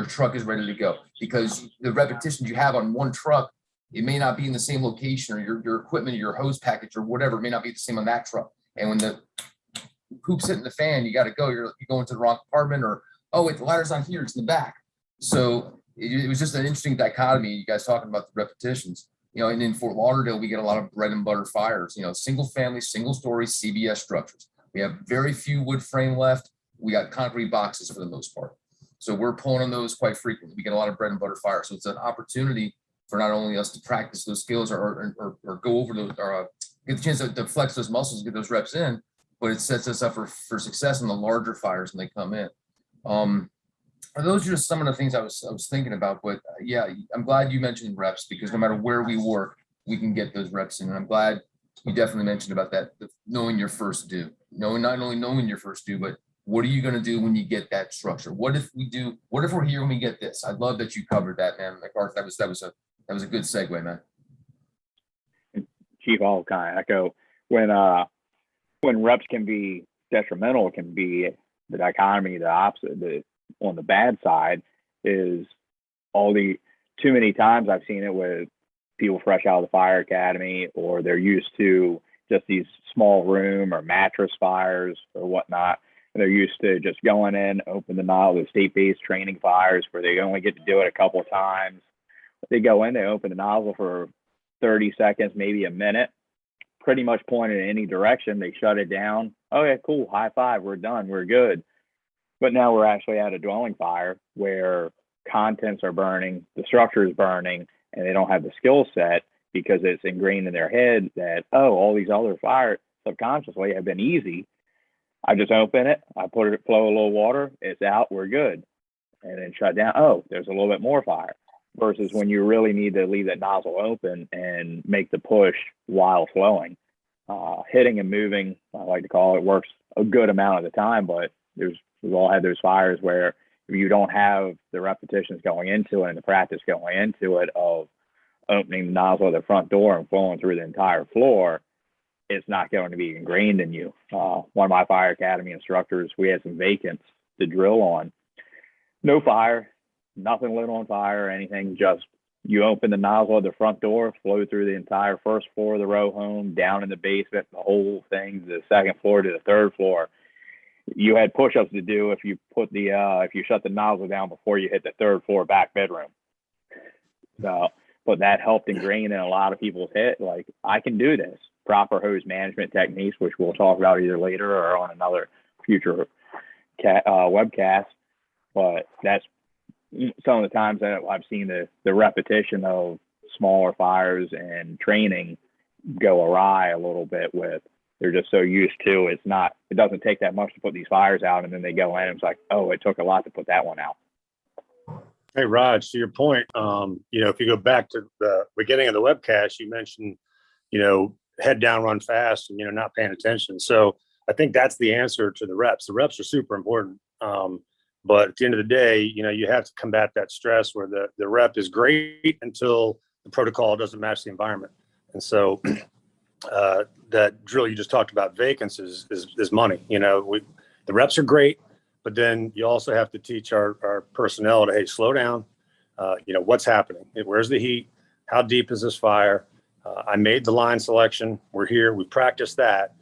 truck is ready to go, because the repetitions you have on one truck, it may not be in the same location, or your equipment, your hose package or whatever may not be the same on that truck. And when the poop's hitting the fan, you got to go, you're going to the wrong compartment, or, oh, wait, the ladder's not here, it's in the back. So it was just an interesting dichotomy, you guys talking about the repetitions. And in Fort Lauderdale, we get a lot of bread and butter fires, single family, single story CBS structures. We have very few wood frame left. We got concrete boxes for the most part. So we're pulling on those quite frequently. We get a lot of bread and butter fires. So it's an opportunity for not only us to practice those skills or go over those, or get the chance to flex those muscles, get those reps in, but it sets us up for success in the larger fires when they come in. Those are just some of the things I was thinking about, but yeah, I'm glad you mentioned reps, because no matter where we work, we can get those reps in. And I'm glad you definitely mentioned about that, knowing your first due, not only knowing your first due, but what are you going to do when you get that structure? What if we're here when we get this? I love that you covered that, man. Like Art, that was a good segue, man. Chief, I'll kind of echo when reps can be detrimental, it can be the dichotomy, the opposite. On the bad side is too many times I've seen it with people fresh out of the fire academy, or they're used to just these small room or mattress fires or whatnot. And they're used to just going in, open the nozzle, the state-based training fires where they only get to do it a couple of times. They go in, they open the nozzle for 30 seconds, maybe a minute, pretty much pointed in any direction. They shut it down. Oh yeah, cool, high five, we're done, we're good. But now we're actually at a dwelling fire where contents are burning, the structure is burning, and they don't have the skill set because it's ingrained in their head that, oh, all these other fires subconsciously have been easy. I just open it, I put it, flow a little water, it's out, we're good. And then shut down. Oh, there's a little bit more fire. Versus when you really need to leave that nozzle open and make the push while flowing. Hitting and moving, I like to call it, works a good amount of the time, but we've all had those fires where if you don't have the repetitions going into it and the practice going into it of opening the nozzle at the front door and flowing through the entire floor, it's not going to be ingrained in you. One of my fire academy instructors, we had some vacants to drill on. No fire, nothing lit on fire or anything, just you open the nozzle at the front door, flow through the entire first floor of the row home, down in the basement, the whole thing, the second floor to the third floor. You had push-ups to do if you if you shut the nozzle down before you hit the third floor back bedroom. So, but that helped ingrain in a lot of people's head, like, I can do this. Proper hose management techniques, which we'll talk about either later or on another future webcast. But that's some of the times that I've seen the repetition of smaller fires and training go awry a little bit with. They're just so used to it doesn't take that much to put these fires out, and then they go in and it's like, oh, it took a lot to put that one out. Hey, Raj, to your point, if you go back to the beginning of the webcast, you mentioned, head down, run fast, and, not paying attention. So I think that's the answer to the reps. The reps are super important. But at the end of the day, you have to combat that stress where the rep is great until the protocol doesn't match the environment. And so that drill you just talked about, vacants, is money. The reps are great, but then you also have to teach our personnel to, hey, slow down. What's happening? Where's the heat? How deep is this fire? I made the line selection. We're here. We practiced that.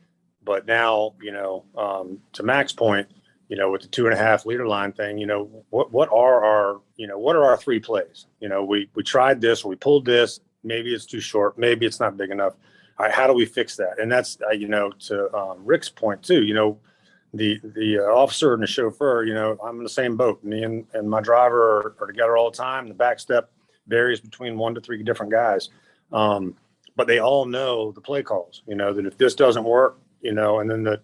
But now, to Mac's point, with the 2.5 liter line thing, what are our 3 plays? We tried this, or we pulled this. Maybe it's too short. Maybe it's not big enough. All right, how do we fix that? And that's, to Rick's point too, the officer and the chauffeur, I'm in the same boat. Me and my driver are together all the time. The back step, varies between 1 to 3 different guys. But they all know the play calls, that if this doesn't work, and then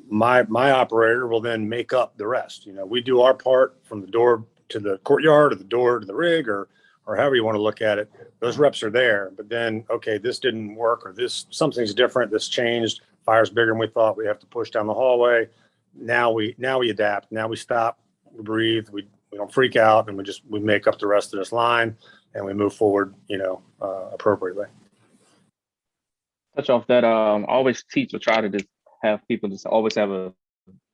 my operator will then make up the rest. We do our part from the door to the courtyard or the door to the rig or however you want to look at it. Those reps are there, but then, okay, this didn't work, or something's different. This changed. Fire's bigger than we thought. We have to push down the hallway. Now we adapt. Now we stop, we breathe, we don't freak out, and we make up the rest of this line and we move forward, appropriately. Touch off that. Always teach or try to just have people just always have a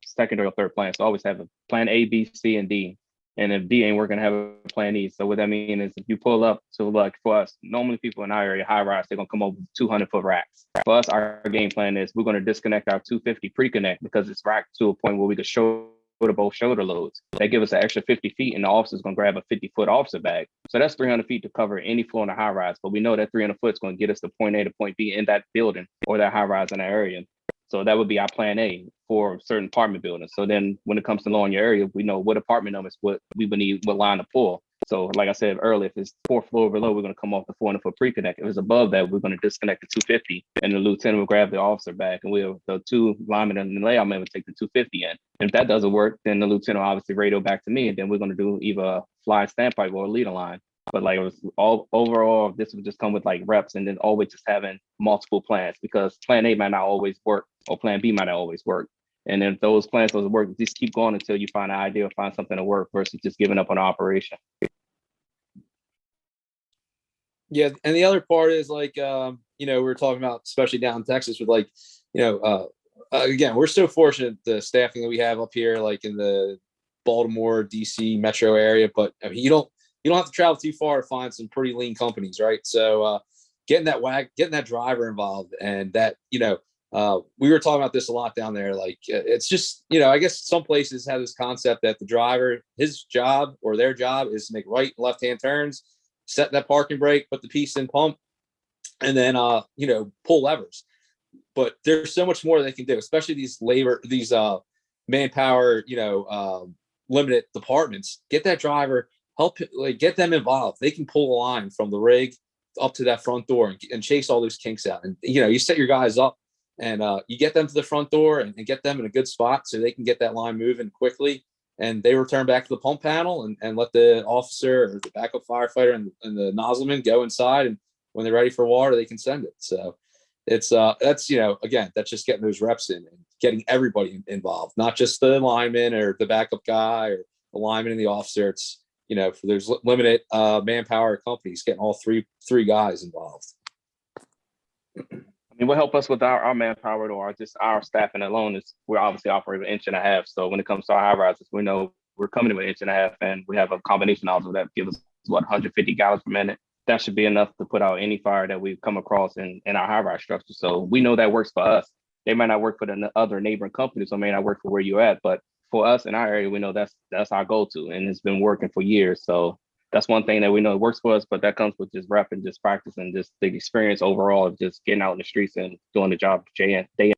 secondary or third plan. So always have a plan A, B, C, and D. And if D ain't working, have a plan E. So what that means is if you pull up to, like, for us, normally people in our area, high rise, they're gonna come over with 200-foot racks. For us, our game plan is we're gonna disconnect our 250 pre-connect because it's racked to a point where we could shoulder both shoulder loads. That give us an extra 50 feet, and the officer's gonna grab a 50-foot officer bag. So that's 300 feet to cover any floor in the high rise. But we know that 300 foot is gonna get us to point A to point B in that building or that high rise in that area. So that would be our plan A for certain apartment buildings. So then when it comes to low in your area, we know what apartment numbers, what we would need, what line to pull. So like I said earlier, if it's 4th floor below, we're going to come off the 400-foot pre-connect. If it's above that, we're going to disconnect the 250, and the lieutenant will grab the officer back, and the 2 linemen and the layout man will take the 250 in. And if that doesn't work, then the lieutenant will obviously radio back to me, and then we're going to do either a fly standpipe or a leader line. But like, it was all overall, this would just come with like reps, and then always just having multiple plans, because plan A might not always work or plan B might not always work. And then if those plans doesn't work, just keep going until you find an idea or find something to work versus just giving up on operation. Yeah, and the other part is like, we were talking about, especially down in Texas, with like, again, we're so fortunate the staffing that we have up here, like in the Baltimore, DC metro area. But I mean, you don't have to travel too far to find some pretty lean companies, right? So getting that driver involved, and that, we were talking about this a lot down there. Like, it's just, I guess some places have this concept that the driver, his job or their job is to make right and left hand turns, set that parking brake, put the piece in pump, and then pull levers. But there's so much more they can do, especially these manpower, limited departments. Get that driver, get them involved. They can pull a line from the rig up to that front door and chase all those kinks out. And you set your guys up, and you get them to the front door and get them in a good spot so they can get that line moving quickly. And they return back to the pump panel and let the officer or the backup firefighter and the nozzleman go inside. And when they're ready for water, they can send it. So it's again, that's just getting those reps in and getting everybody involved, not just the lineman or the backup guy or the lineman and the officer. It's, there's limited manpower companies, getting all three guys involved. I mean, what help us with our manpower or just our staffing alone is we're obviously operating 1.5 inches. So when it comes to our high rises, we know we're coming in with 1.5 inches, and we have a combination nozzle that gives us 150 gallons per minute. That should be enough to put out any fire that we come across in our high rise structure. So we know that works for us. They might not work for the other neighboring companies, or may not work for where you're at, but for us in our area, we know that's our go-to, and it's been working for years. So that's one thing that we know it works for us, but that comes with just rep and just practice and just the experience overall of just getting out in the streets and doing the job day in.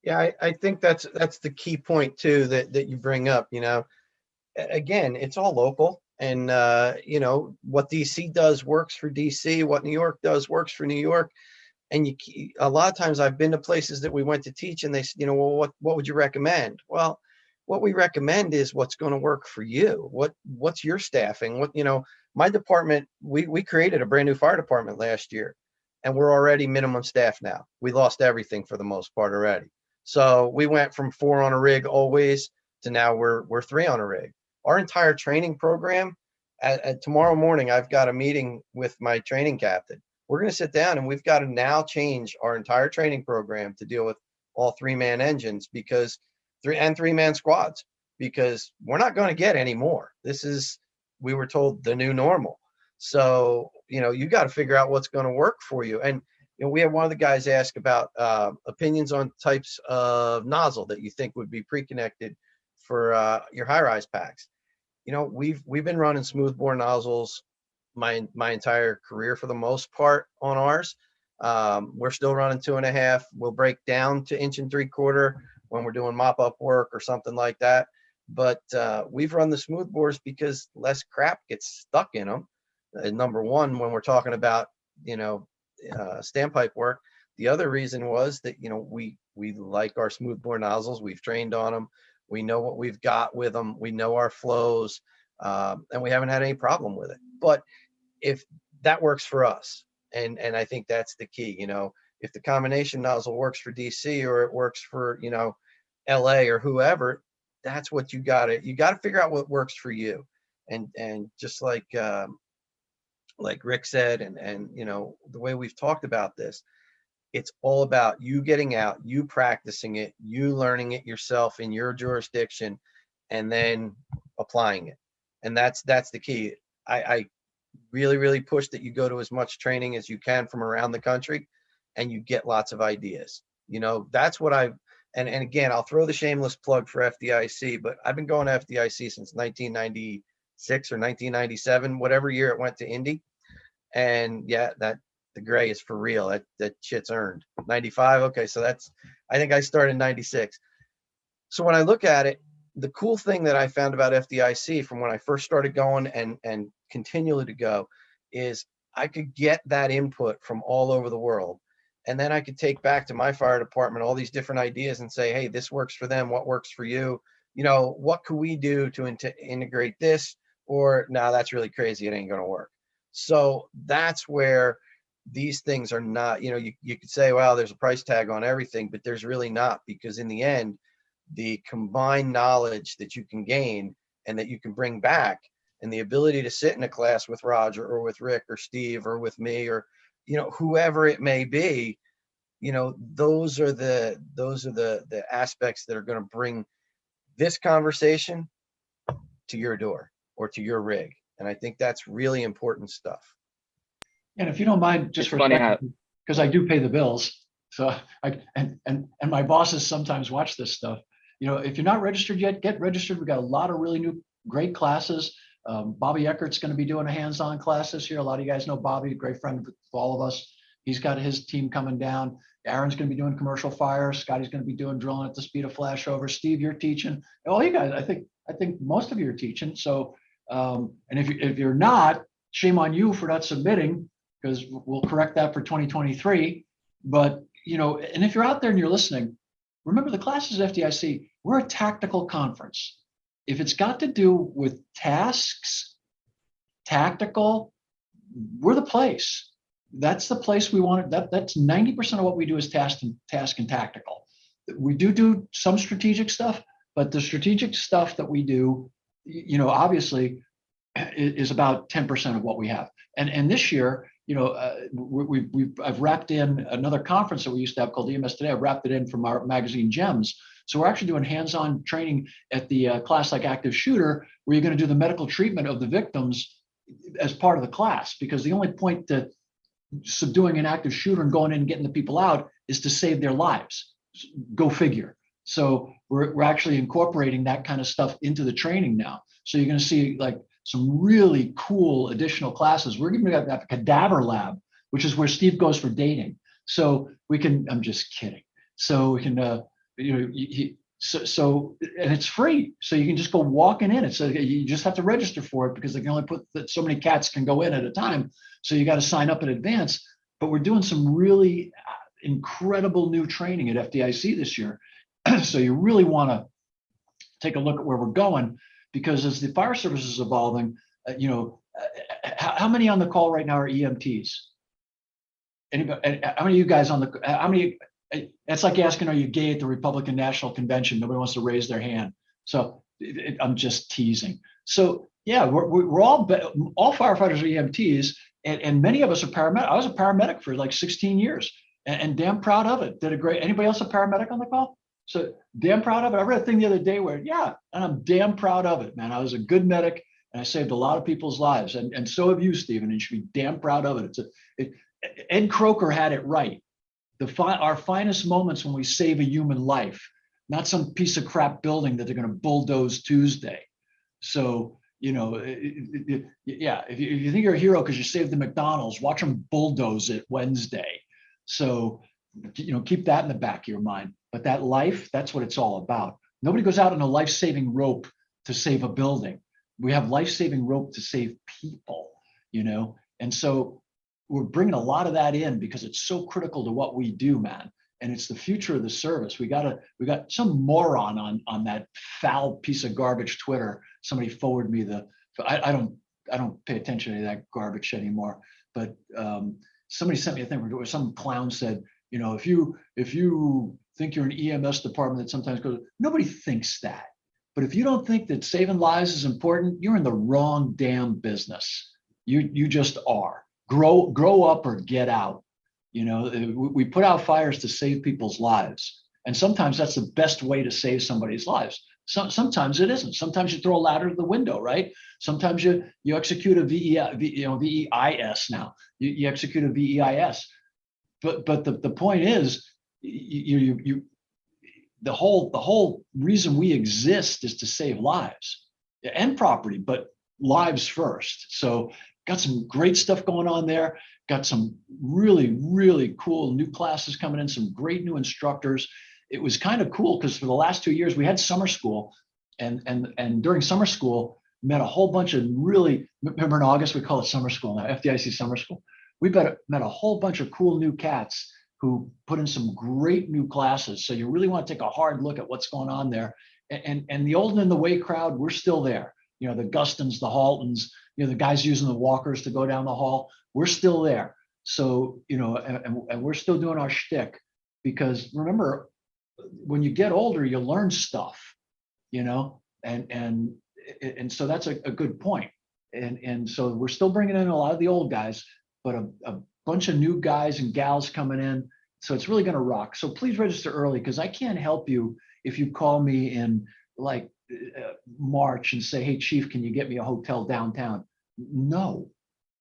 Yeah, I think that's the key point too that you bring up. Again, it's all local, and what DC does works for DC. What New York does works for New York. And a lot of times I've been to places that we went to teach, and they said, well, what would you recommend? Well, what we recommend is what's going to work for you. What's your staffing? My department, we created a brand new fire department last year, and we're already minimum staff now. We lost everything for the most part already. So we went from 4 on a rig always to now we're 3 on a rig. Our entire training program, tomorrow morning, I've got a meeting with my training captain. We're going to sit down, and we've got to now change our entire training program to deal with all 3-man engines, because 3-man squads, because we're not going to get any more. This is, we were told, the new normal. So, you got to figure out what's going to work for you. And, we had one of the guys ask about opinions on types of nozzle that you think would be pre-connected for your high-rise packs. We've been running smoothbore nozzles my entire career for the most part on ours. We're still running 2.5. We'll break down to 1 3/4 when we're doing mop-up work or something like that. but we've run the smoothbores because less crap gets stuck in them. Number one, when we're talking about, standpipe work. The other reason was that, we like our smoothbore nozzles. We've trained on them. We know what we've got with them. We know our flows, and we haven't had any problem with it. But if that works for us, and I think that's the key, if the combination nozzle works for DC or it works for, LA or whoever, that's what you gotta figure out what works for you. And just like Rick said, and the way we've talked about this, it's all about you getting out, you practicing it, you learning it yourself in your jurisdiction, and then applying it. And that's the key. I really, really push that you go to as much training as you can from around the country, and you get lots of ideas. That's what and again, I'll throw the shameless plug for FDIC, but I've been going to FDIC since 1996 or 1997, whatever year it went to Indy. And yeah, the gray is for real. That shit's earned. 95. Okay. So I think I started in 96. So when I look at it, the cool thing that I found about FDIC from when I first started going and continually to go is I could get that input from all over the world. And then I could take back to my fire department all these different ideas and say, hey, this works for them. What works for you? What could we do to integrate this? Or no, that's really crazy. It ain't going to work. So that's where these things are not, you could say, well, there's a price tag on everything, but there's really not, because in the end, the combined knowledge that you can gain and that you can bring back, and the ability to sit in a class with Roger or with Rick or Steve or with me or, whoever it may be, those are the aspects that are going to bring this conversation to your door or to your rig. And I think that's really important stuff. And if you don't mind, just for a second, because I do pay the bills. So and my bosses sometimes watch this stuff. If you're not registered yet, get registered. We got a lot of really new, great classes. Bobby Eckert's going to be doing a hands-on class this year. A lot of you guys know Bobby, a great friend with all of us. He's got his team coming down. Aaron's going to be doing commercial fire. Scotty's going to be doing drilling at the speed of flashover. Steve, you're teaching. All you guys, I think most of you are teaching. So, and if you're not, shame on you for not submitting, because we'll correct that for 2023. But, and if you're out there and you're listening, remember the classes at FDIC, we're a tactical conference. If it's got to do with tasks, tactical, we're the place. That's the place we want. That's 90% of what we do is task and tactical. We do some strategic stuff, but the strategic stuff that we do, obviously is about 10% of what we have. And this year, I've wrapped in another conference that we used to have called EMS Today. I've wrapped it in from our magazine Gems. So we're actually doing hands-on training at the class like active shooter, where you're going to do the medical treatment of the victims as part of the class, because the only point to subduing an active shooter and going in and getting the people out is to save their lives. Go figure. So we're actually incorporating that kind of stuff into the training now. So you're going to see like some really cool additional classes. We're going to have a cadaver lab, which is where Steve goes for dating. So we can, I'm just kidding. So we can, so and it's free. So you can just go walking in. It's you just have to register for it, because they can only put so many cats can go in at a time. So you got to sign up in advance. But we're doing some really incredible new training at FDIC this year. So you really want to take a look at where we're going, because as the fire service is evolving, how many on the call right now are EMTs? Anybody? How many of you guys on the? How many? It's like asking, are you gay at the Republican National Convention? Nobody wants to raise their hand. So I'm just teasing. So yeah, we're all firefighters are EMTs, and many of us are paramedic. I was a paramedic for like 16 years, and damn proud of it. Did a great. Anybody else a paramedic on the call? So damn proud of it. I read a thing the other day where, yeah, and I'm damn proud of it, man. I was a good medic and I saved a lot of people's lives. And so have you, Stephen, and you should be damn proud of it. Ed Croker had it right. Our finest moments when we save a human life, not some piece of crap building that they're going to bulldoze Tuesday. So, yeah, if you think you're a hero because you saved the McDonald's, watch them bulldoze it Wednesday. So, keep that in the back of your mind. But that life, that's what it's all about. Nobody goes out on a life-saving rope to save a building. We have life-saving rope to save people, you know? And so we're bringing a lot of that in because it's so critical to what we do, man. And it's the future of the service. We got some moron on that foul piece of garbage Twitter. Somebody forwarded me I don't pay attention to that garbage anymore. But somebody sent me a thing where some clown said, you know, if you think you're an EMS department that sometimes goes, nobody thinks that. But if you don't think that saving lives is important, you're in the wrong damn business. You just are. Grow up or get out. You know, we put out fires to save people's lives. And sometimes that's the best way to save somebody's lives. Sometimes it isn't. Sometimes you throw a ladder to the window, right? Sometimes you execute a VEIS now. You execute a VEIS. But the point is, the whole reason we exist is to save lives and property, but lives first. So got some great stuff going on there. Got some really, really cool new classes coming in, some great new instructors. It was kind of cool because for the last 2 years we had summer school, and during summer school met a whole bunch of really, remember in August we call it summer school now, FDIC summer school. We met a whole bunch of cool new cats who put in some great new classes. So you really want to take a hard look at what's going on there. And the old and the way crowd, we're still there. You know, the Gustons, the Haltons, you know, the guys using the walkers to go down the hall, we're still there. So, you know, and we're still doing our shtick, because remember, when you get older, you learn stuff, you know, and so that's a good point. And so we're still bringing in a lot of the old guys, but a bunch of new guys and gals coming in. So it's really going to rock. So please register early, because I can't help you if you call me in like March and say, hey, Chief, can you get me a hotel downtown? No,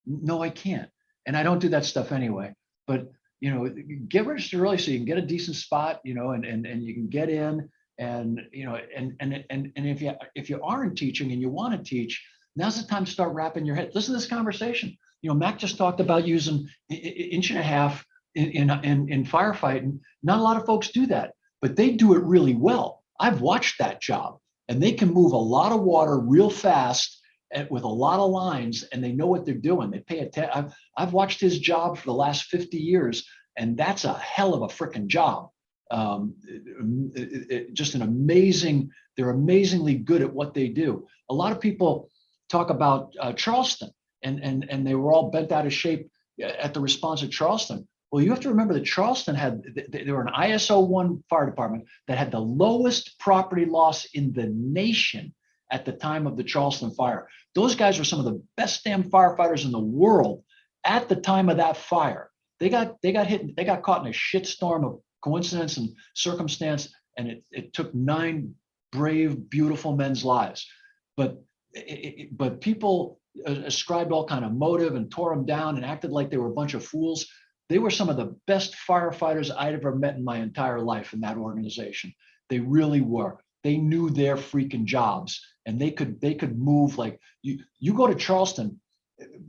I can't. And I don't do that stuff anyway. But, you know, get registered early so you can get a decent spot, you know, and you can get in. And, you know, and if you aren't teaching and you want to teach, now's the time to start wrapping your head. Listen to this conversation. You know, Mac just talked about using inch and a half in firefighting. Not a lot of folks do that, but they do it really well. I've watched that job, and they can move a lot of water real fast with a lot of lines, and they know what they're doing. They pay attention. I've watched his job for the last 50 years, and that's a hell of a freaking job. Just an amazing, they're amazingly good at what they do. A lot of people talk about Charleston, and they were all bent out of shape at the response at Charleston. Well, you have to remember that Charleston they were an ISO 1 fire department that had the lowest property loss in the nation at the time of the Charleston fire. Those guys were some of the best damn firefighters in the world at the time of that fire. They got hit, they got caught in a shitstorm of coincidence and circumstance, and it took 9 brave, beautiful men's lives. But people ascribed all kind of motive and tore them down and acted like they were a bunch of fools. They were some of the best firefighters I'd ever met in my entire life in that organization. They really were. They knew their freaking jobs, and they could move like you go to Charleston.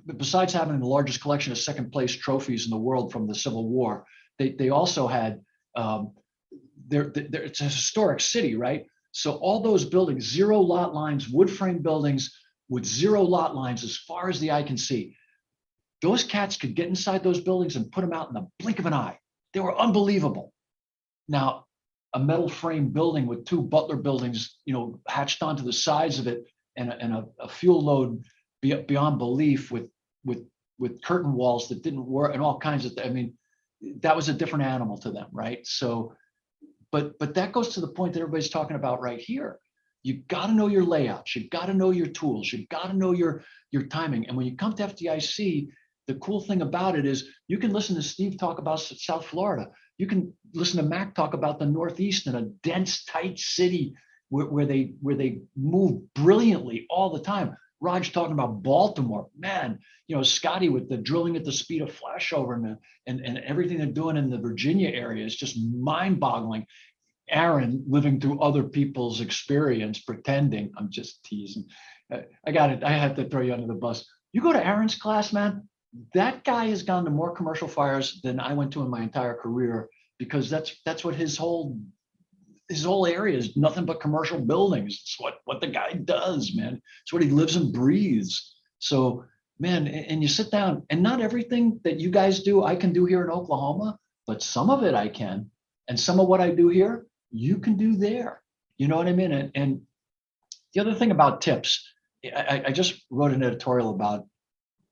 Besides having the largest collection of second place trophies in the world from the Civil War, they also had it's a historic city, right? So all those buildings, 0 lot lines, wood frame buildings with 0 lot lines as far as the eye can see. Those cats could get inside those buildings and put them out in the blink of an eye. They were unbelievable. Now, a metal frame building with 2 Butler buildings, you know, hatched onto the sides of it, and a fuel load beyond belief with curtain walls that didn't work and all kinds of, I mean, that was a different animal to them, right? So, but that goes to the point that everybody's talking about right here. You got to know your layouts. You got to know your tools. You got to know your timing. And when you come to FDIC, the cool thing about it is you can listen to Steve talk about South Florida. You can listen to Mac talk about the Northeast in a dense, tight city where they move brilliantly all the time. Raj talking about Baltimore, man, you know, Scotty with the drilling at the speed of flashover and everything they're doing in the Virginia area is just mind-boggling. Aaron living through other people's experience, pretending. I'm just teasing. I got it. I had to throw you under the bus. You go to Aaron's class, man. That guy has gone to more commercial fires than I went to in my entire career, because that's what his whole his whole area is nothing but commercial buildings. It's what the guy does, man. It's what he lives and breathes. So, man, and you sit down, and not everything that you guys do, I can do here in Oklahoma, but some of it I can. And some of what I do here, you can do there. You know what I mean? And the other thing about tips, I just wrote an editorial about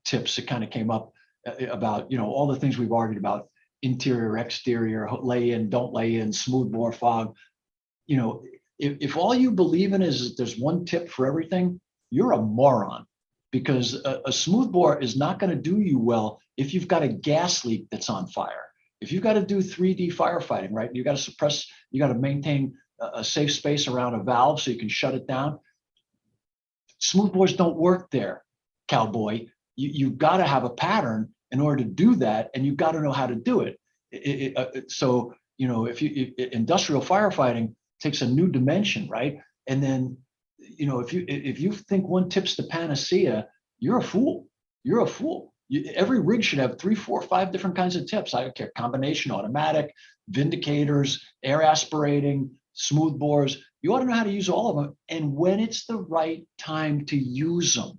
tips. It kind of came up about, you know, all the things we've argued about: interior, exterior, lay in, don't lay in, smoothbore, fog. You know, if all you believe in is there's one tip for everything, you're a moron, because a smoothbore is not going to do you well if you've got a gas leak that's on fire. If you've got to do 3D firefighting, right? You got to suppress, you got to maintain a safe space around a valve so you can shut it down. Smoothbores don't work there, cowboy. You've got to have a pattern in order to do that, and you've got to know how to do it. So, you know, if industrial firefighting takes a new dimension, right? And then, you know, if you think one tip's the panacea, you're a fool. You're a fool. Every rig should have 3, 4, 5 different kinds of tips. I don't care: combination, automatic, vindicators, air aspirating, smooth bores. You ought to know how to use all of them, and when it's the right time to use them,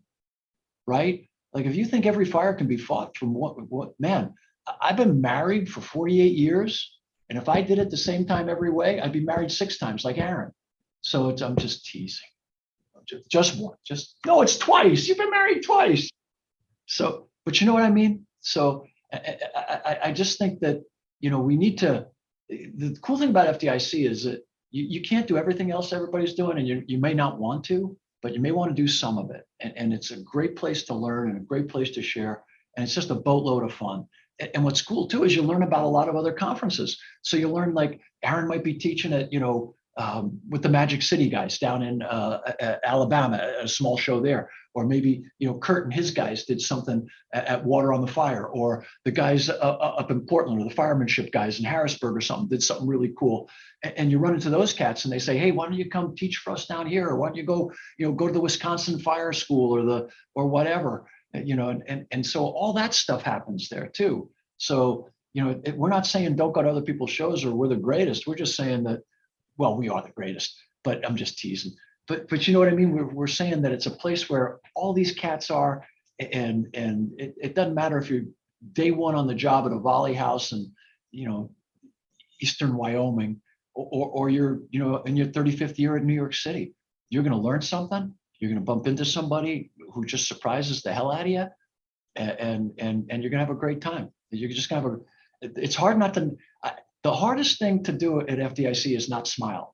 right? Like, if you think every fire can be fought from what man, I've been married for 48 years, and if I did it the same time every way, I'd be married 6 times like Aaron. So I'm just teasing. Just one. No, it's twice. You've been married twice. So, but you know what I mean? So I just think that, you know, we need to. The cool thing about FDIC is that you can't do everything else everybody's doing, and you may not want to, but you may want to do some of it. And it's a great place to learn and a great place to share. And it's just a boatload of fun. And what's cool too is you learn about a lot of other conferences. So you learn, like, Aaron might be teaching at, you know, with the Magic City guys down in Alabama, a small show there. Or maybe, you know, Kurt and his guys did something at Water on the Fire, or the guys up in Portland, or the firemanship guys in Harrisburg or something, did something really cool. And you run into those cats and they say, hey, why don't you come teach for us down here? Or why don't you go to the Wisconsin Fire School or whatever, you know, and so all that stuff happens there too. So, you know, we're not saying don't go to other people's shows or we're the greatest. We're just saying that, well, we are the greatest, but I'm just teasing. But you know what I mean? We're saying that it's a place where all these cats are, and it doesn't matter if you're day one on the job at a volley house in, you know, Eastern Wyoming, or you're, you know, in your 35th year in New York City. You're going to learn something. You're going to bump into somebody who just surprises the hell out of you, and you're going to have a great time. You're just going to have it's hard not to. The hardest thing to do at FDIC is not smile,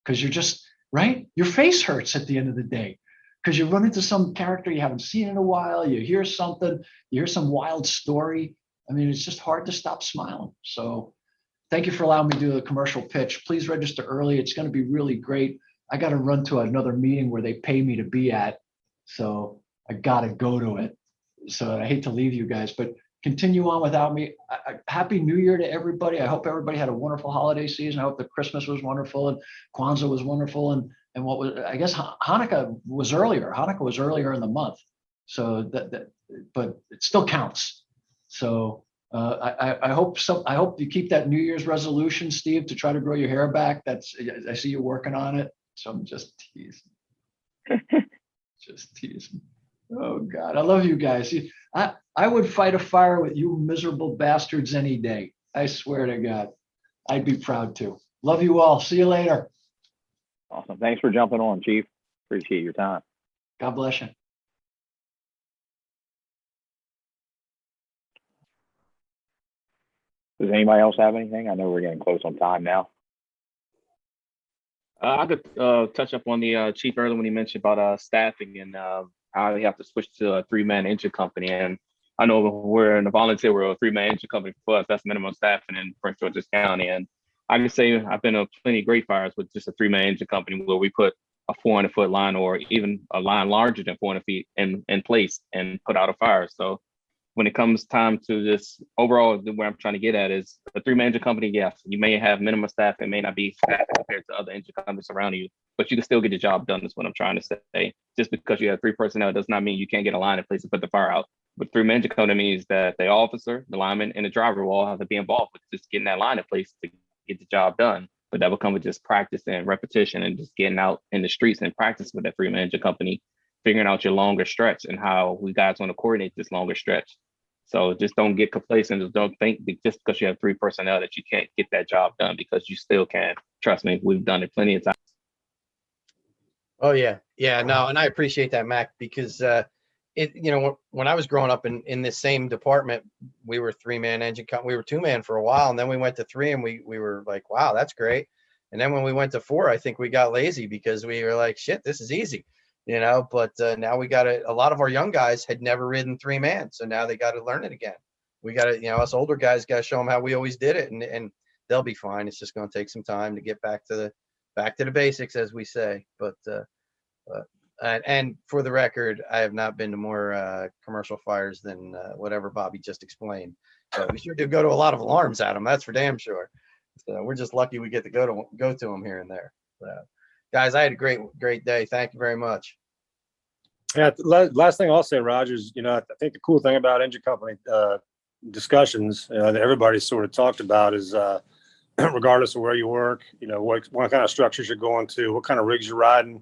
because you're just, right? Your face hurts at the end of the day, because you run into some character you haven't seen in a while. You hear something, you hear some wild story. I mean, it's just hard to stop smiling. So thank you for allowing me to do the commercial pitch. Please register early. It's going to be really great. I got to run to another meeting where they pay me to be at. So I got to go to it. So I hate to leave you guys, but continue on without me. Happy New Year to everybody. I hope everybody had a wonderful holiday season. I hope the Christmas was wonderful and Kwanzaa was wonderful. And what was, I guess Hanukkah was earlier. Hanukkah was earlier in the month. So but it still counts. So I hope you keep that New Year's resolution, Steve, to try to grow your hair back. I see you working on it. So I'm just teasing. Just teasing. Oh God, I love you guys. I would fight a fire with you miserable bastards any day. I swear to God, I'd be proud to. Love you all. See you later. Awesome. Thanks for jumping on, Chief. Appreciate your time. God bless you. Does anybody else have anything? I know we're getting close on time now. I could touch up on the chief earlier when he mentioned about staffing and how they have to switch to a 3-man engine company. And I know we're in a volunteer, we're a 3-man engine company for us. That's minimum staffing in Prince George's County. And I can say I've been on plenty of great fires with just a 3-man engine company where we put a 400-foot line or even a line larger than 400 feet in place and put out a fire. So when it comes time to this overall, where I'm trying to get at is a 3-man engine company. Yes, you may have minimum staff. It may not be staff compared to other engine companies around you, but you can still get the job done is what I'm trying to say. Just because you have 3 personnel does not mean you can't get a line in place to put the fire out. But 3-man engine company means that the officer, the lineman, and the driver will all have to be involved with just getting that line in place to get the job done. but that will come with just practice and repetition and just getting out in the streets and practice with that three-man engine company, figuring out your longer stretch and how we guys want to coordinate this longer stretch. So just don't get complacent. Just don't think that just because you have 3 personnel that you can't get that job done, because you still can. Trust me, we've done it plenty of times. Oh yeah. Yeah, no, and I appreciate that, Mac, because when I was growing up in this same department, we were 3-man engine we were 2-man for a while, and then we went to 3, and we were like, wow, that's great. And then when we went to 4, I think we got lazy because we were like, shit, this is easy, but now we got a lot of our young guys had never ridden 3-man, so now they got to learn it again. We got to, us older guys got to show them how we always did it, and they'll be fine. It's just going to take some time to get back to the basics, as we say. But and for the record, I have not been to more commercial fires than whatever Bobby just explained. So we sure do go to a lot of alarms at them. That's for damn sure. So we're just lucky we get to go to them here and there. So, guys, I had a great day. Thank you very much. Yeah. Last thing I'll say, Roger, is, I think the cool thing about engine company discussions that everybody sort of talked about is regardless of where you work, what kind of structures you're going to, what kind of rigs you're riding,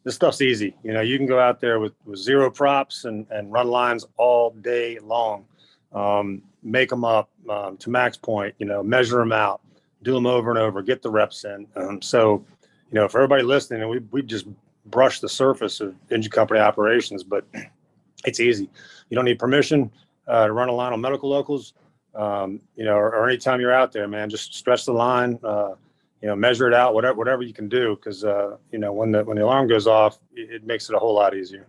this stuff's easy. You can go out there with 0 props and run lines all day long, make them up to max point, measure them out, do them over and over, get the reps in. So, for everybody listening, we just brushed the surface of engine company operations, but it's easy. You don't need permission to run a line on medical locals, or anytime you're out there, man, just stretch the line, measure it out, whatever you can do. Cause when the alarm goes off, it makes it a whole lot easier.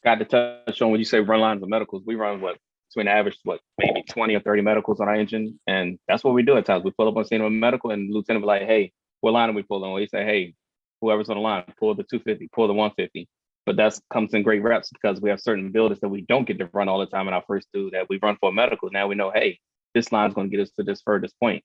Got to touch on when you say run lines of medicals, we run between average, maybe 20 or 30 medicals on our engine. And that's what we do at times. We pull up on scene of a medical and the lieutenant will be like, hey, what line are we pulling? We say, hey, whoever's on the line, pull the 250, pull the 150. But that comes in great reps because we have certain builders that we don't get to run all the time in our first two that we run for a medical. Now we know, hey, this line's going to get us to this furthest point.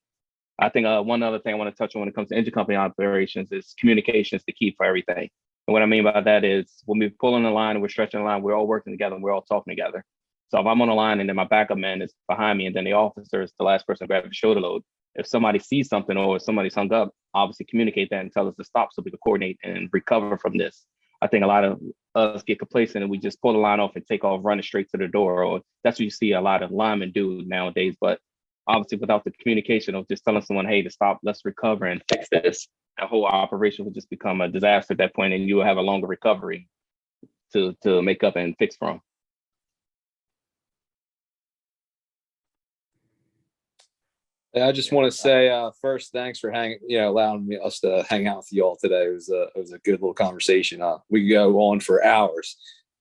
I think one other thing I want to touch on when it comes to engine company operations is communication is the key for everything. And what I mean by that is when we're pulling the line and we're stretching the line, we're all working together and we're all talking together. So if I'm on the line and then my backup man is behind me and then the officer is the last person to grab the shoulder load, if somebody sees something or if somebody's hung up, obviously communicate that and tell us to stop so we can coordinate and recover from this. I think a lot of us get complacent and we just pull the line off and take off running straight to the door. Or that's what you see a lot of linemen do nowadays. But obviously without the communication of just telling someone, hey, to stop, let's recover and fix this, the whole operation would just become a disaster at that point, and you will have a longer recovery to make up and fix from. I just want to say first, thanks for allowing us to hang out with you all today. It was a good little conversation. We could go on for hours,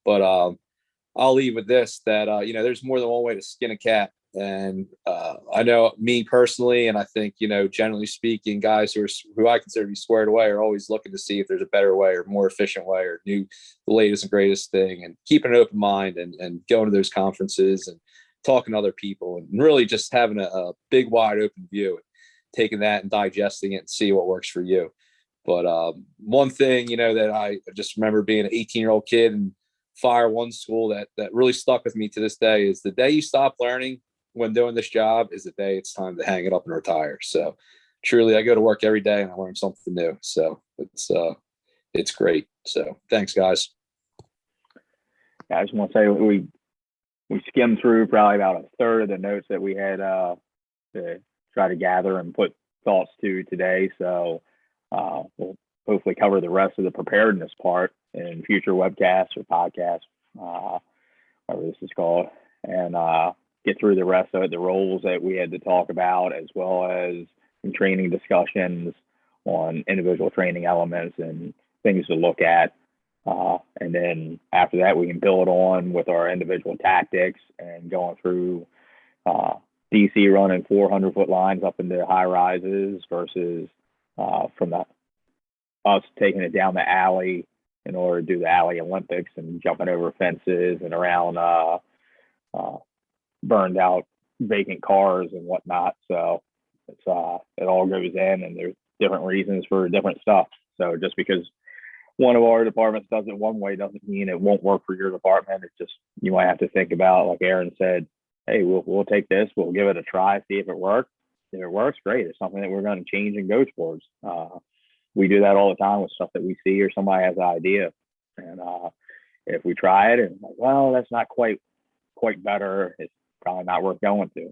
but I'll leave with this: that there's more than one way to skin a cat. And I know me personally, and I think generally speaking, guys who I consider to be squared away are always looking to see if there's a better way or more efficient way or the latest and greatest thing, and keeping an open mind and going to those conferences and talking to other people and really just having a big wide open view and taking that and digesting it and see what works for you. But one thing that I just remember being an 18-year-old kid in Fire One school that really stuck with me to this day is the day you stop learning when doing this job is the day it's time to hang it up and retire. So truly, I go to work every day and I learn something new. So it's great. So thanks, guys. Yeah, I just want to say we skimmed through probably about a third of the notes that we had to try to gather and put thoughts to today. So we'll hopefully cover the rest of the preparedness part in future webcasts or podcasts, whatever this is called, and get through the rest of it, the roles that we had to talk about, as well as some training discussions on individual training elements and things to look at. And then after that, we can build on with our individual tactics and going through DC running 400-foot lines up into high rises versus from us taking it down the alley in order to do the alley Olympics and jumping over fences and around burned out vacant cars and whatnot. So it all goes in, and there's different reasons for different stuff. So just because one of our departments does it one way doesn't mean it won't work for your department. It's just you might have to think about, like Aaron said, hey, we'll take this, we'll give it a try, see if it works, if it works, great. It's something that we're going to change and go towards. We do that all the time with stuff that we see or somebody has an idea. And if we try it and like, well, that's not quite better, it's probably not worth going to.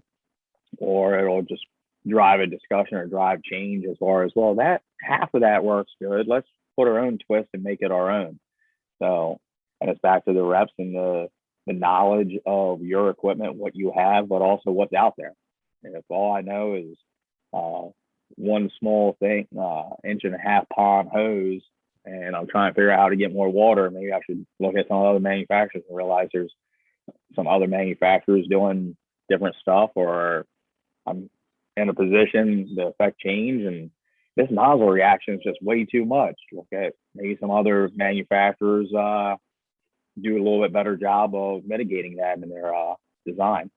Or it'll just drive a discussion or drive change as far as, well, that half of that works good. Let's put our own twist and make it our own. So, and it's back to the reps and the knowledge of your equipment, what you have, but also what's out there. And if all I know is one small thing, 1.5 inch pond hose, and I'm trying to figure out how to get more water, maybe I should look at some other manufacturers and realize there's some other manufacturers doing different stuff, or I'm in a position to affect change, and this nozzle reaction is just way too much. Look at maybe some other manufacturers do a little bit better job of mitigating that in their design.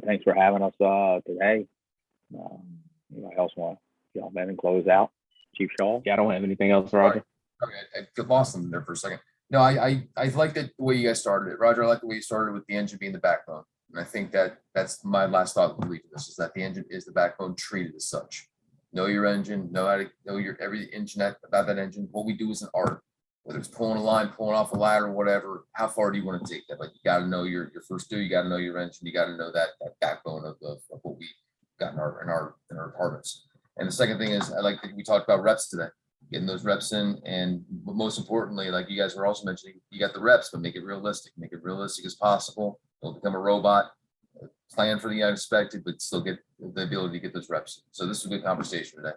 Thanks for having us today. Anybody else want to jump in and close out? Chief Shaw? Yeah, I don't have anything else, Roger. Okay, I lost them there for a second. No, I like the way you guys started it, Roger. I like the way you started with the engine being the backbone, and I think that's my last thought with leaving this, is that the engine is the backbone, treated as such. Know your engine, know how to know your every inch about that engine. What we do is an art, whether it's pulling a line, pulling off a ladder, whatever. How far do you want to take that? Like, you got to know your first due. You got to know your engine. You got to know that backbone of what we got in our departments. And the second thing is, I like that we talked about reps today, getting those reps in, and most importantly, like you guys were also mentioning, you got the reps, but make it realistic as possible. Don't become a robot. Plan for the unexpected, but still get the ability to get those reps. So this is a good conversation today.